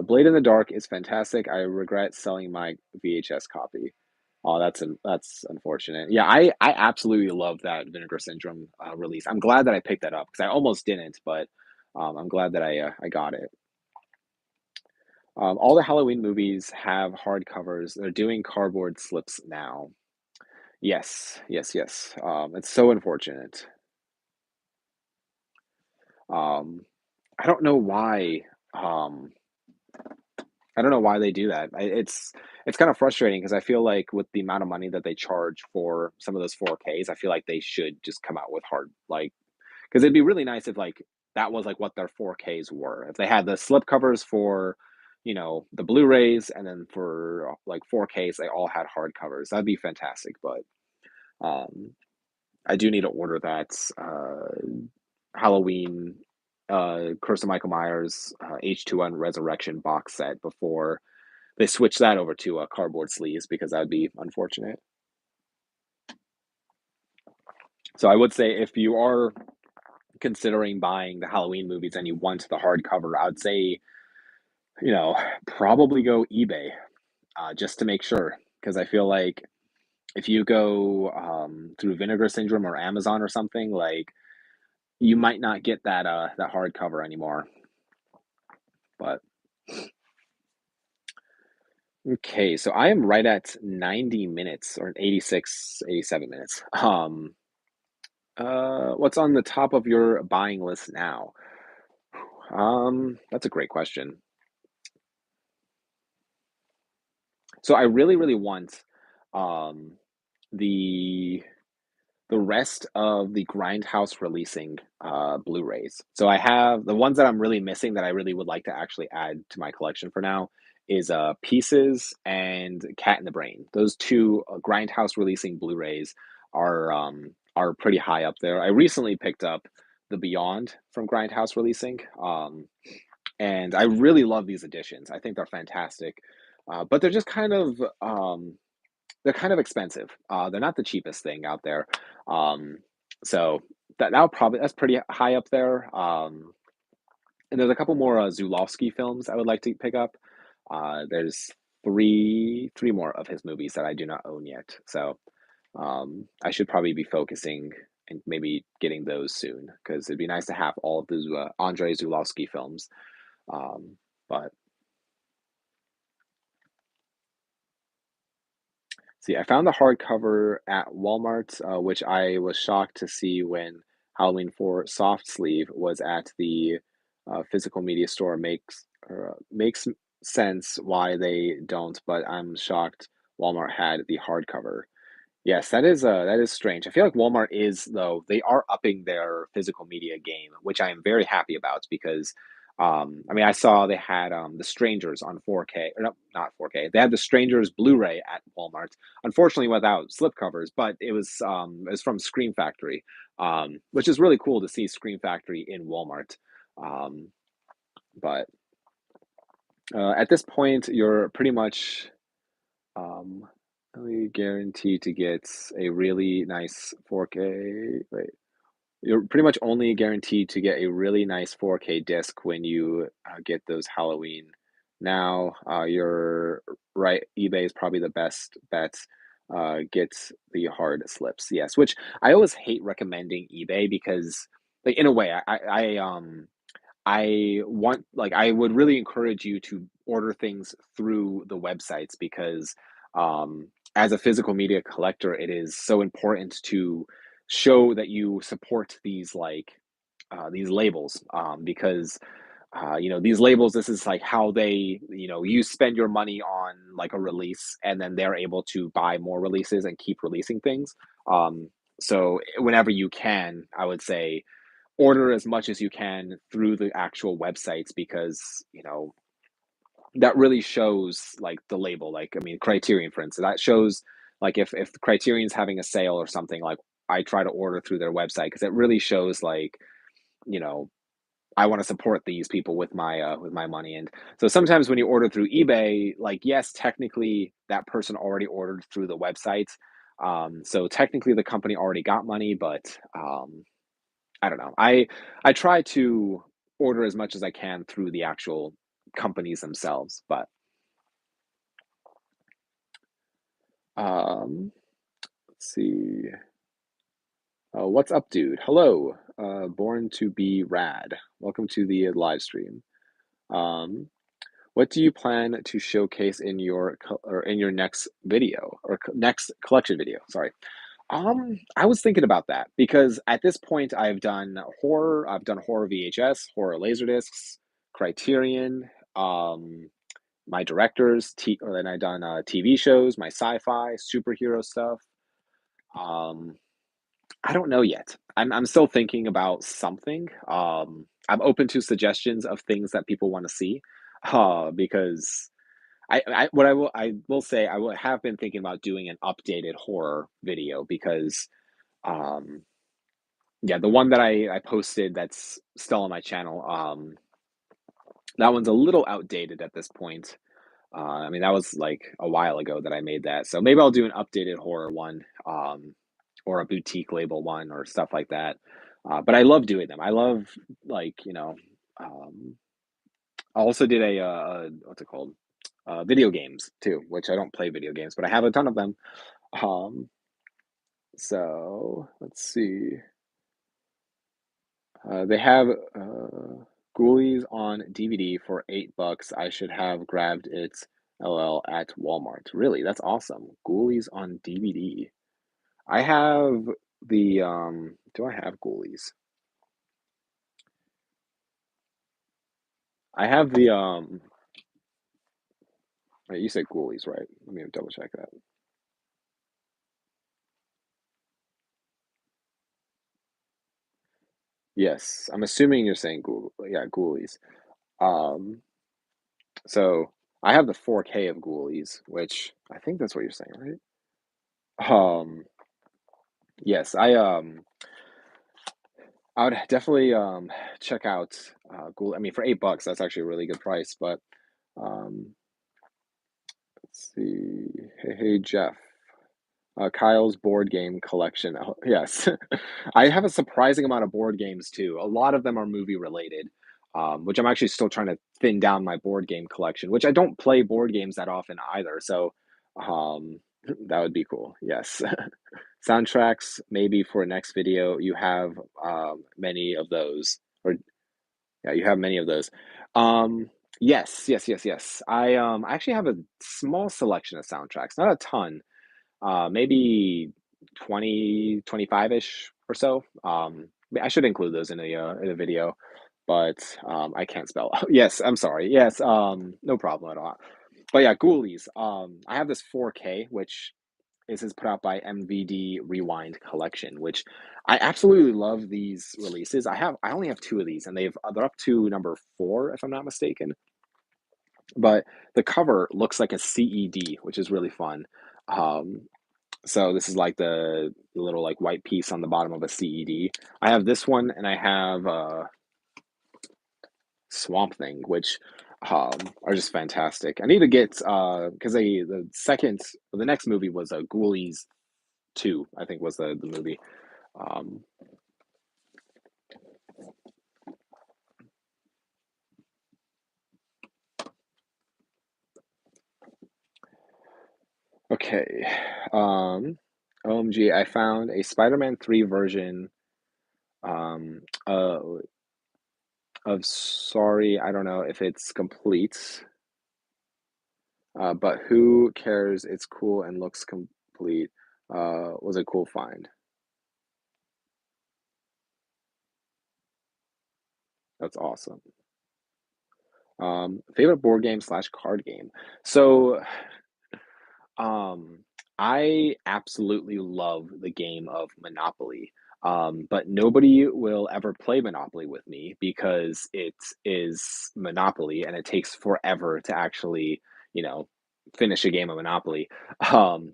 Blade in the Dark is fantastic. I regret selling my VHS copy. Oh, that's unfortunate. Yeah, I absolutely love that Vinegar Syndrome release. I'm glad that I picked that up because I almost didn't, but I'm glad that I got it. All the Halloween movies have hardcovers. They're doing cardboard slips now. Yes, yes, yes. It's so unfortunate. Um, I don't know why. Um, I don't know why they do that. It's kind of frustrating because I feel like with the amount of money that they charge for some of those 4Ks, I feel like they should just come out with hard like because it'd be really nice if like that was like what their 4Ks were. If they had the slip covers for, the Blu-rays and then for like 4Ks, they all had hard covers. That'd be fantastic. But um, I do need to order that Halloween Curse of Michael Myers H2N Resurrection box set before they switch that over to cardboard sleeves because that would be unfortunate. So I would say if you are considering buying the Halloween movies and you want the hardcover, I would say, you know, probably go eBay just to make sure. Because I feel like if you go through Vinegar Syndrome or Amazon or something, like you might not get that hardcover anymore. But okay, so I am right at 90 minutes or 86, 87 minutes. What's on the top of your buying list now? That's a great question. So I really, really want um the the rest of the Grindhouse releasing Blu-rays. So I have the ones that I'm really missing that I really would like to actually add to my collection for now is Pieces and Cat in the Brain. Those two Grindhouse releasing Blu-rays are pretty high up there. I recently picked up The Beyond from Grindhouse releasing. And I really love these editions. I think they're fantastic. But they're kind of expensive. They're not the cheapest thing out there. Um, so that's pretty high up there. And there's a couple more Zulawski films I would like to pick up. There's three more of his movies that I do not own yet. So I should probably be focusing and maybe getting those soon because it'd be nice to have all of those Andrei Zulawski films. But see, I found the hardcover at Walmart, which I was shocked to see when Halloween 4 Soft Sleeve was at the physical media store. Makes sense why they don't, but I'm shocked Walmart had the hardcover. Yes, that is strange. I feel like Walmart is though they are upping their physical media game, which I am very happy about because I mean I saw they had The Strangers on 4K or no, not 4K. They had The Strangers Blu-ray at Walmart. Unfortunately without slipcovers, but it was from Scream Factory. Which is really cool to see Scream Factory in Walmart. Um, but at this point you're pretty much um, really guaranteed to get a really nice 4K. Wait, you're pretty much only guaranteed to get a really nice 4K disc when you get those Halloween. Now, you're right. eBay is probably the best bet. Get the hard slips, yes. Which I always hate recommending eBay because, like, in a way, I I would really encourage you to order things through the websites because as a physical media collector, it is so important to show that you support these labels because these labels, this is like how they, you spend your money on like a release and then they're able to buy more releases and keep releasing things. So whenever you can, I would say order as much as you can through the actual websites because, that really shows like the label. Like, I mean, Criterion, for instance, that shows like if Criterion's having a sale or something, like I try to order through their website because it really shows like, you know, I want to support these people with my money. And so sometimes when you order through eBay, like yes, technically that person already ordered through the website. So technically the company already got money, but I don't know. I try to order as much as I can through the actual companies themselves. But um, let's see. What's up, dude? Hello. Born to be rad. Welcome to the live stream. Um, What do you plan to showcase in your next video or next collection video? Sorry. I was thinking about that because at this point I've done horror VHS, horror laserdiscs, Criterion, um, my directors, or then I've done TV shows, my sci-fi, superhero stuff. Um, I don't know yet. I'm still thinking about something. I'm open to suggestions of things that people want to see, because I will say I will have been thinking about doing an updated horror video because um yeah, the one that I posted that's still on my channel, that one's a little outdated at this point. I mean, that was like a while ago that I made that. So maybe I'll do an updated horror one, or a boutique label one or stuff like that. But I love doing them. I love like, um, I also did what's it called? Video games too, which I don't play video games, but I have a ton of them. Um, so let's see. They have Ghoulies on DVD for $8. I should have grabbed it LL at Walmart. Really, that's awesome. Ghoulies on DVD. I have do I have Ghoulies? I have wait, you said Ghoulies, right? Let me double check that. Yes, I'm assuming you're saying yeah, Ghoulies. Um, so I have the 4K of Ghoulies, which I think that's what you're saying, right? Yes, I would definitely check out Ghoul. I mean, for $8, that's actually a really good price. But um, let's see. Hey, Jeff. Kyle's board game collection. Oh, yes, I have a surprising amount of board games too. A lot of them are movie related, which I'm actually still trying to thin down my board game collection. Which I don't play board games that often either. So that would be cool. Yes. Soundtracks, maybe for next video, you have many of those, or yeah, you have many of those. Um, yes, yes, yes, yes. I actually have a small selection of soundtracks, not a ton, maybe 25-ish or so. I should include those in a video, but I can't spell. Yes, I'm sorry. Yes, no problem at all. But yeah, Ghoulies. I have this 4K, which this is put out by MVD Rewind Collection, which I absolutely love these releases. I only have two of these, and they're up to number four, if I'm not mistaken. But the cover looks like a CED, which is really fun. Um, so this is like the little like white piece on the bottom of a CED. I have this one, and I have Swamp Thing, which are just fantastic. I need to get because the next movie was a Ghoulies 2, I think was the movie. Um, okay. OMG, I found a Spider-Man 3 version. Um, uh, of Sorry, I don't know if it's complete, but who cares? It's cool and looks complete. Was a cool find. That's awesome. Favorite board game slash card game. So, um, I absolutely love the game of Monopoly. But nobody will ever play Monopoly with me because it is Monopoly and it takes forever to actually, you know, finish a game of Monopoly.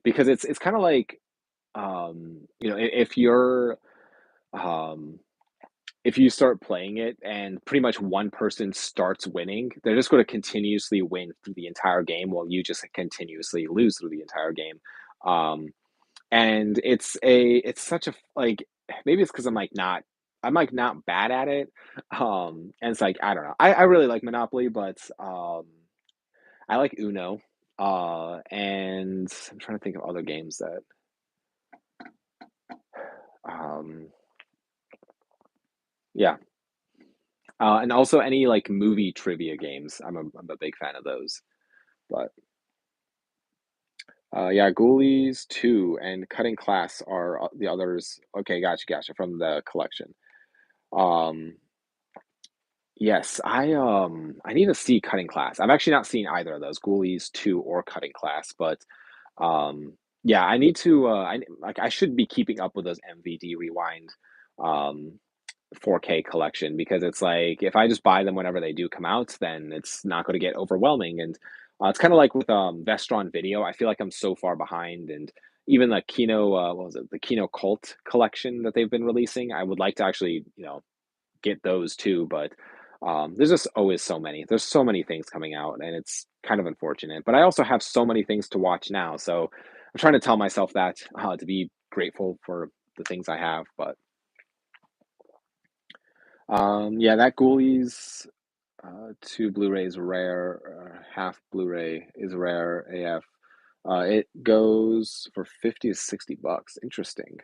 Because it's kind of like, um, if you start playing it and pretty much one person starts winning, they're just going to continuously win through the entire game while you just continuously lose through the entire game. Um, and it's such a like maybe it's because I'm like not bad at it. And it's like I don't know. I really like Monopoly, but I like Uno. And I'm trying to think of other games that um yeah. And also any like movie trivia games. I'm a big fan of those. But yeah, Ghoulies 2 and Cutting Class are the others. Okay, gotcha, from the collection. Um, yes, I need to see Cutting Class. I've actually not seen either of those, Ghoulies 2 or Cutting Class, but yeah, I need to I should be keeping up with those MVD Rewind um 4K collection because it's like if I just buy them whenever they do come out, then it's not going to get overwhelming. And it's kind of like with Vestron Video. I feel like I'm so far behind, and even the Kino, what was it, the Kino Cult collection that they've been releasing. I would like to actually, get those too, but there's just always so many. There's so many things coming out, and it's kind of unfortunate. But I also have so many things to watch now, so I'm trying to tell myself that to be grateful for the things I have. But yeah, that Ghoulies 2 Blu-ray is rare. Half Blu-ray is rare AF. It goes for 50 to 60 bucks. Interesting.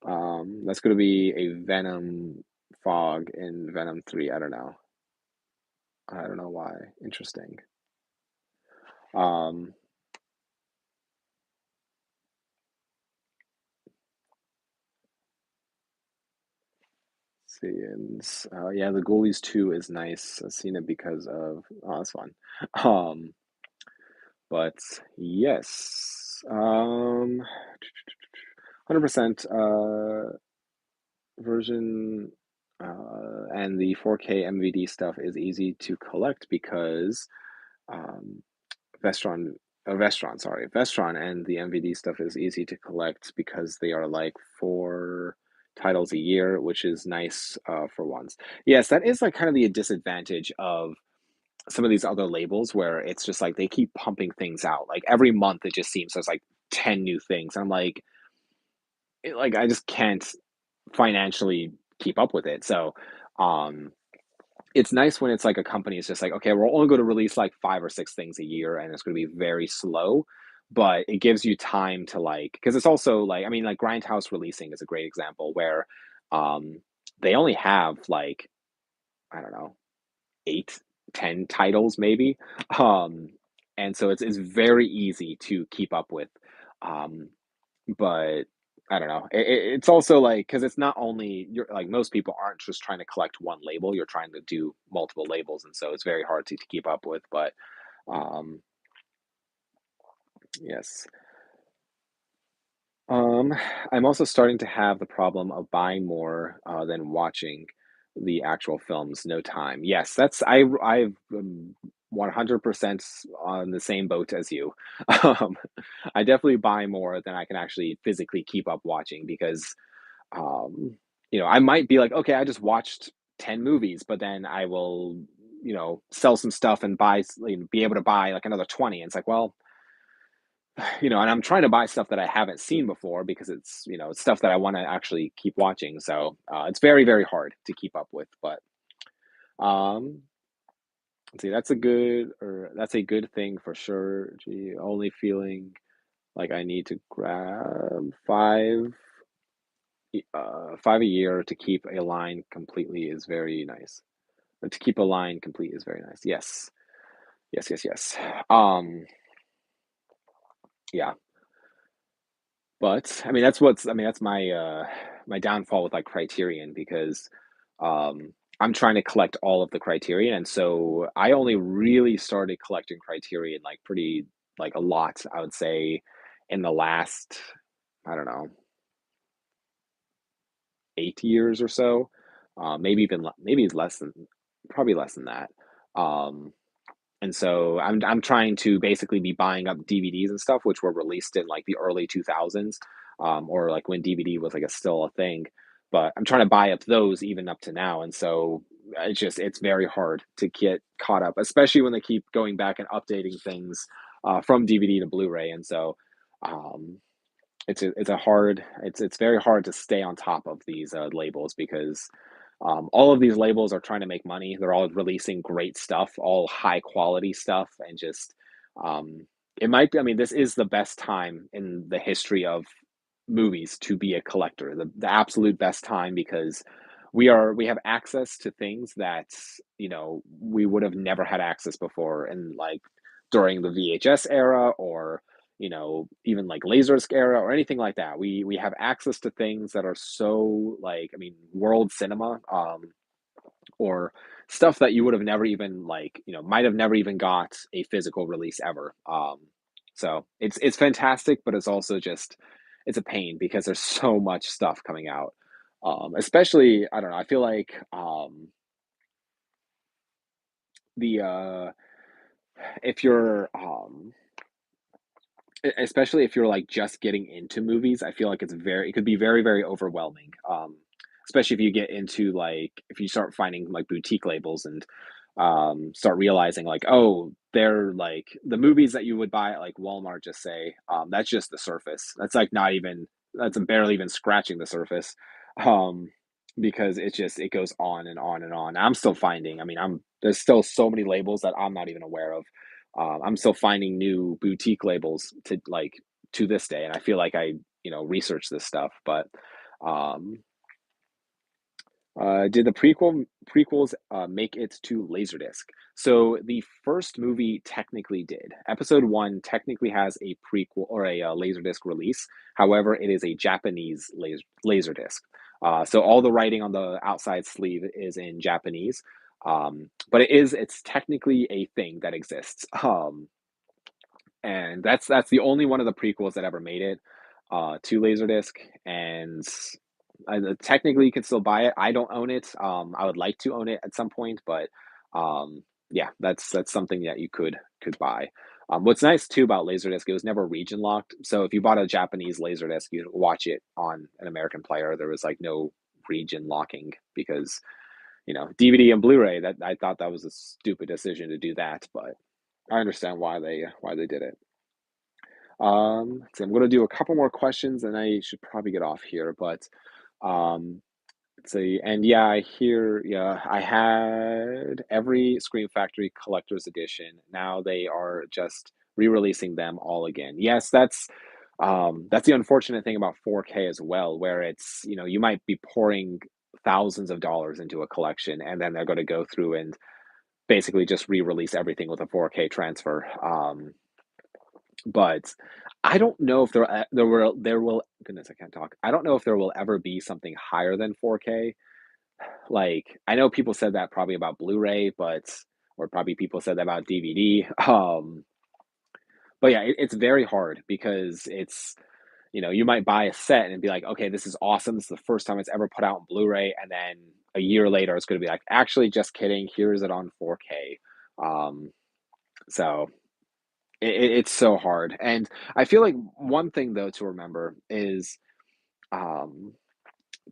That's going to be a Venom Fog in Venom 3. I don't know. I don't know why. Interesting. Um, see, and yeah, the Ghoulies 2 is nice. I've seen it because of, oh, that's fun. Um, but yes, 100% version and the 4K MVD stuff is easy to collect because um, Vestron, Vestron and the MVD stuff is easy to collect because they are like 4 titles a year, which is nice for once. Yes, that is like kind of the disadvantage of some of these other labels where it's just like they keep pumping things out. Like every month, it just seems there's like 10 new things. I'm like, like I just can't financially keep up with it. So, um, it's nice when it's like a company is just like, okay, we're only going to release like 5 or 6 things a year, and it's going to be very slow. But it gives you time to like, because it's also like, I mean, like Grindhouse releasing is a great example where, um, they only have like I don't know 8, 10 titles maybe, um, and so it's very easy to keep up with. Um, but I don't know. It's also like because it's not only you're like most people aren't just trying to collect one label. You're trying to do multiple labels, and so it's very hard to keep up with. But um, yes, um, I'm also starting to have the problem of buying more than watching the actual films. No time. Yes, I've 100% on the same boat as you. Um, I definitely buy more than I can actually physically keep up watching because um, I might be like, okay, I just watched 10 movies, but then I will, sell some stuff and be able to buy like another 20. And it's like, well, and I'm trying to buy stuff that I haven't seen before because it's stuff that I want to actually keep watching. So it's very, very hard to keep up with. But um, let's see, that's a good thing for sure. Gee, only feeling like I need to grab five a year to keep a line completely is very nice. To keep a line complete is very nice. Yes. Yes, yes, yes. Um, yeah. But I mean, that's my my downfall with like Criterion because I'm trying to collect all of the Criterion, and so I only really started collecting Criterion like pretty like a lot, I would say, in the last, I don't know, 8 years or so. Maybe even maybe less than, probably less than that. Um, And so I'm trying to basically be buying up DVDs and stuff, which were released in like the early 2000s, or like when DVD was like a still a thing. But I'm trying to buy up those even up to now, and so it's very hard to get caught up, especially when they keep going back and updating things from DVD to Blu-ray, and so um, it's very hard to stay on top of these labels because all of these labels are trying to make money. They're all releasing great stuff, all high quality stuff, and just um, it might be. I mean, this is the best time in the history of movies to be a collector. The absolute best time because we have access to things that we would have never had access before, and like during the VHS era or even like laserdisc era or anything like that. We have access to things that are so like, I mean, world cinema, or stuff that you would have never even like, might have never even got a physical release ever. So it's fantastic, but it's also just it's a pain because there's so much stuff coming out. Especially, I don't know, I feel like the if you're especially if you're like just getting into movies, I feel like it could be very, very overwhelming. Especially if you get into like if you start finding like boutique labels and start realizing like, oh, they're like the movies that you would buy at like Walmart, just say, that's just the surface. That's like not even that's barely even scratching the surface. Um, because it goes on and on and on. I'm still finding, I mean, there's still so many labels that I'm not even aware of. I'm still finding new boutique labels to like to this day, and I feel like I research this stuff. But um, did the prequels make it to Laserdisc? So the first movie technically did. Episode one technically has a prequel or a Laserdisc release. However, it is a Japanese Laserdisc. So all the writing on the outside sleeve is in Japanese. But it's technically a thing that exists. And that's the only one of the prequels that ever made it to Laserdisc, and technically you can still buy it. I don't own it. I would like to own it at some point, but yeah, that's something that you could buy. What's nice too about Laserdisc, it was never region locked. So if you bought a Japanese Laserdisc, you'd watch it on an American player. There was like no region locking because DVD and Blu-ray. That I thought that was a stupid decision to do that, but I understand why they did it. So I'm going to do a couple more questions, and I should probably get off here. But let's see, and yeah, I hear. Yeah, I had every Scream Factory collector's edition. Now they are just re-releasing them all again. Yes, that's the unfortunate thing about 4K as well, where it's you might be pouring thousands of dollars into a collection, and then they're going to go through and basically just re-release everything with a 4K transfer. But I don't know if there will goodness, I can't talk. I don't know if there will ever be something higher than 4K. Like, I know people said that probably about Blu-ray, but or probably people said that about DVD. But yeah, it's very hard because you might buy a set and be like, okay, this is awesome. This is the first time it's ever put out on Blu-ray, and then a year later, it's going to be like, actually, just kidding. Here's it on 4K. Um, so it's so hard. And I feel like one thing though to remember is um,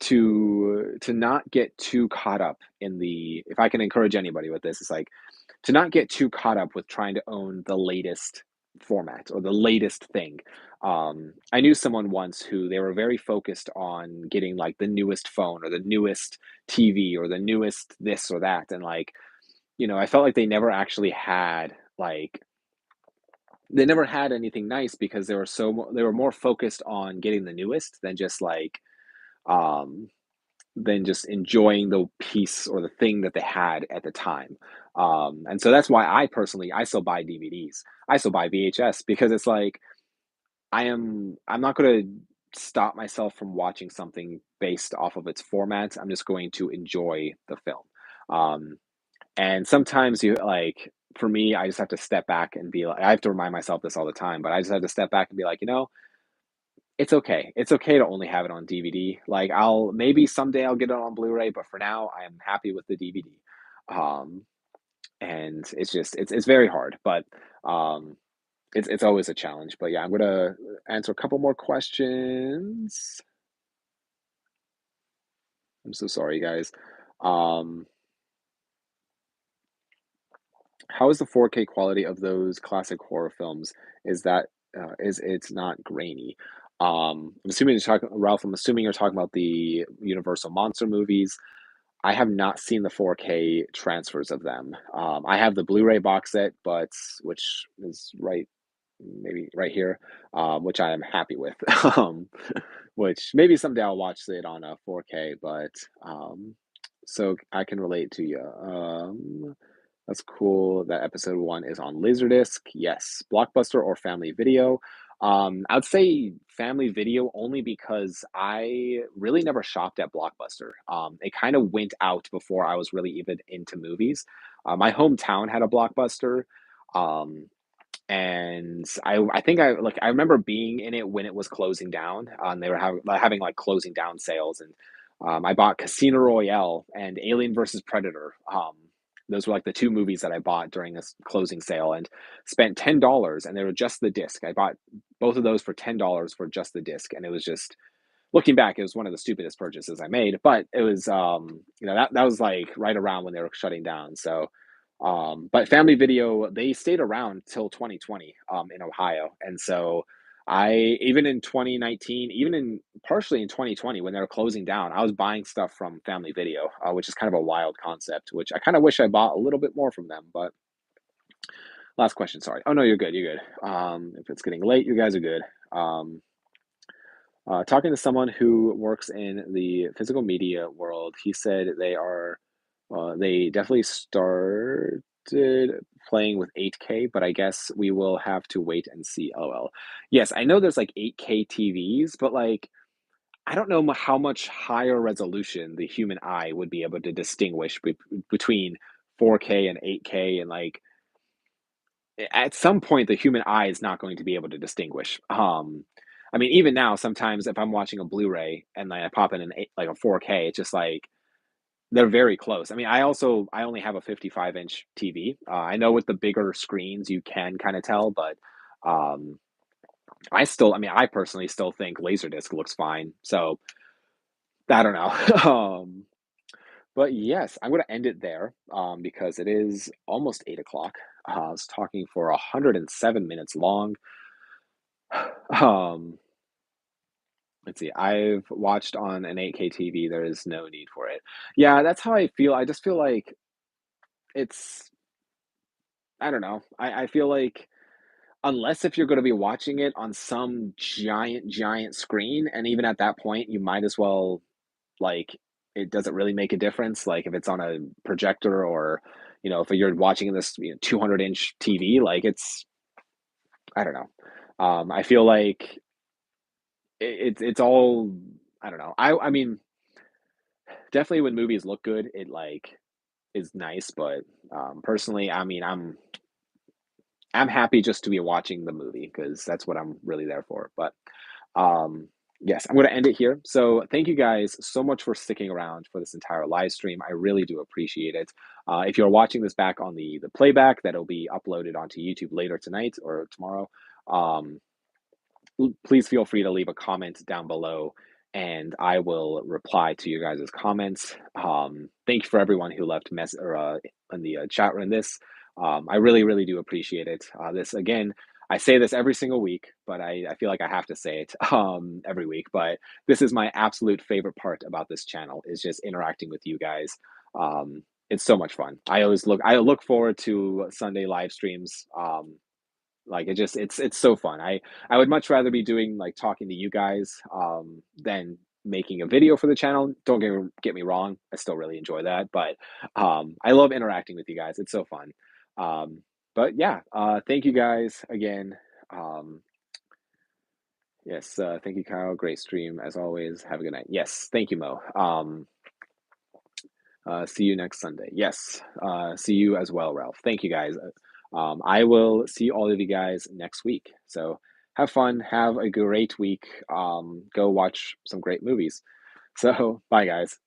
to not get too caught up in the. If I can encourage anybody with this, it's like to not get too caught up with trying to own the latest format or the latest thing. I knew someone once who they were very focused on getting like the newest phone or the newest TV or the newest this or that, and like I felt like they never had anything nice because they were more focused on getting the newest than just like um than just enjoying the piece or the thing that they had at the time. And so that's why I personally I still buy DVDs. I still buy VHS because it's like I'm not gonna stop myself from watching something based off of its format. I'm just going to enjoy the film. Um, and sometimes you like for me, I just have to step back and be like I have to remind myself this all the time, but I just have to step back and be like, it's okay. It's okay to only have it on DVD. Like I'll maybe someday I'll get it on Blu-ray, but for now I am happy with the DVD. Um, and it's very hard, but um, it's always a challenge. But yeah, I'm gonna answer a couple more questions. I'm so sorry, guys. Um, how is the 4K quality of those classic horror films? Is that is it's not grainy? I'm assuming you're talking, Ralph. I'm assuming you're talking about the Universal monster movies. I have not seen the 4K transfers of them. I have the Blu-ray box set, but which is maybe right here, which I am happy with. um, which maybe someday I'll watch it on a 4K, but so I can relate to you. That's cool that episode one is on Laserdisc. Yes, Blockbuster or Family Video. I'd say Family Video only because I really never shopped at Blockbuster. It kind of went out before I was really even into movies. My hometown had a Blockbuster. Um, and I think I remember being in it when it was closing down. They were having like closing down sales, and I bought Casino Royale and Alien versus Predator. Those were like the two movies that I bought during this closing sale, and spent $10, and they were just the disc. I bought both of those for $10 for just the disc, and it was just looking back, it was one of the stupidest purchases I made, but it was that was like right around when they were shutting down. So but Family Video, they stayed around till 2020 in Ohio. And so I even in 2019, even in partially in 2020 when they were closing down, I was buying stuff from Family Video, which is kind of a wild concept, which I kind of wish I bought a little bit more from them, but last question, sorry. Oh no, you're good, you're good. If it's getting late, you guys are good. Um, talking to someone who works in the physical media world, he said they definitely started playing with 8K, but I guess we will have to wait and see. LOL. Yes, I know there's like 8K TVs, but like I don't know how much higher resolution the human eye would be able to distinguish between 4K and 8K, and like at some point the human eye is not going to be able to distinguish. I mean, even now, sometimes if I'm watching a Blu-ray and I pop in like a 4K, it's just like they're very close. I mean, I only have a 55-inch TV. I know with the bigger screens you can kind of tell, but um, I mean, I personally still think Laserdisc looks fine. So I don't know. But yes, I'm going to end it there because it is almost 8 o'clock. I was talking for 107 minutes long. Um, let's see. I've watched on an 8K TV. There is no need for it. Yeah, that's how I feel. I just feel like it's, I don't know. I feel like unless if you're going to be watching it on some giant screen, and even at that point, you might as well, like, it doesn't really make a difference. Like, if it's on a projector or, if you're watching this 200-inch TV, like, I don't know. I feel like it's all, I don't know. I mean, definitely when movies look good, it like is nice, but personally, I mean, I'm happy just to be watching the movie because that's what I'm really there for. But um, yes, I'm going to end it here. So thank you guys so much for sticking around for this entire live stream. I really do appreciate it. If you're watching this back on the playback, that'll be uploaded onto YouTube later tonight or tomorrow. Um, please feel free to leave a comment down below and I will reply to you guys' comments. Thank you for everyone who left in the chat room this. I really do appreciate it. This again, I say this every single week, but I feel like I have to say it every week. But this is my absolute favorite part about this channel is just interacting with you guys. It's so much fun. I look forward to Sunday live streams. Like it's so fun. I would much rather be doing like talking to you guys than making a video for the channel. Don't get me wrong, I still really enjoy that, but I love interacting with you guys. It's so fun. Um, but yeah, thank you guys again. Um, yes, thank you, Kyle. Great stream as always. Have a good night. Yes, thank you, Mo. See you next Sunday. Yes, see you as well, Ralph. Thank you guys. I will see all of you guys next week. So have fun, have a great week. Go watch some great movies. So bye, guys.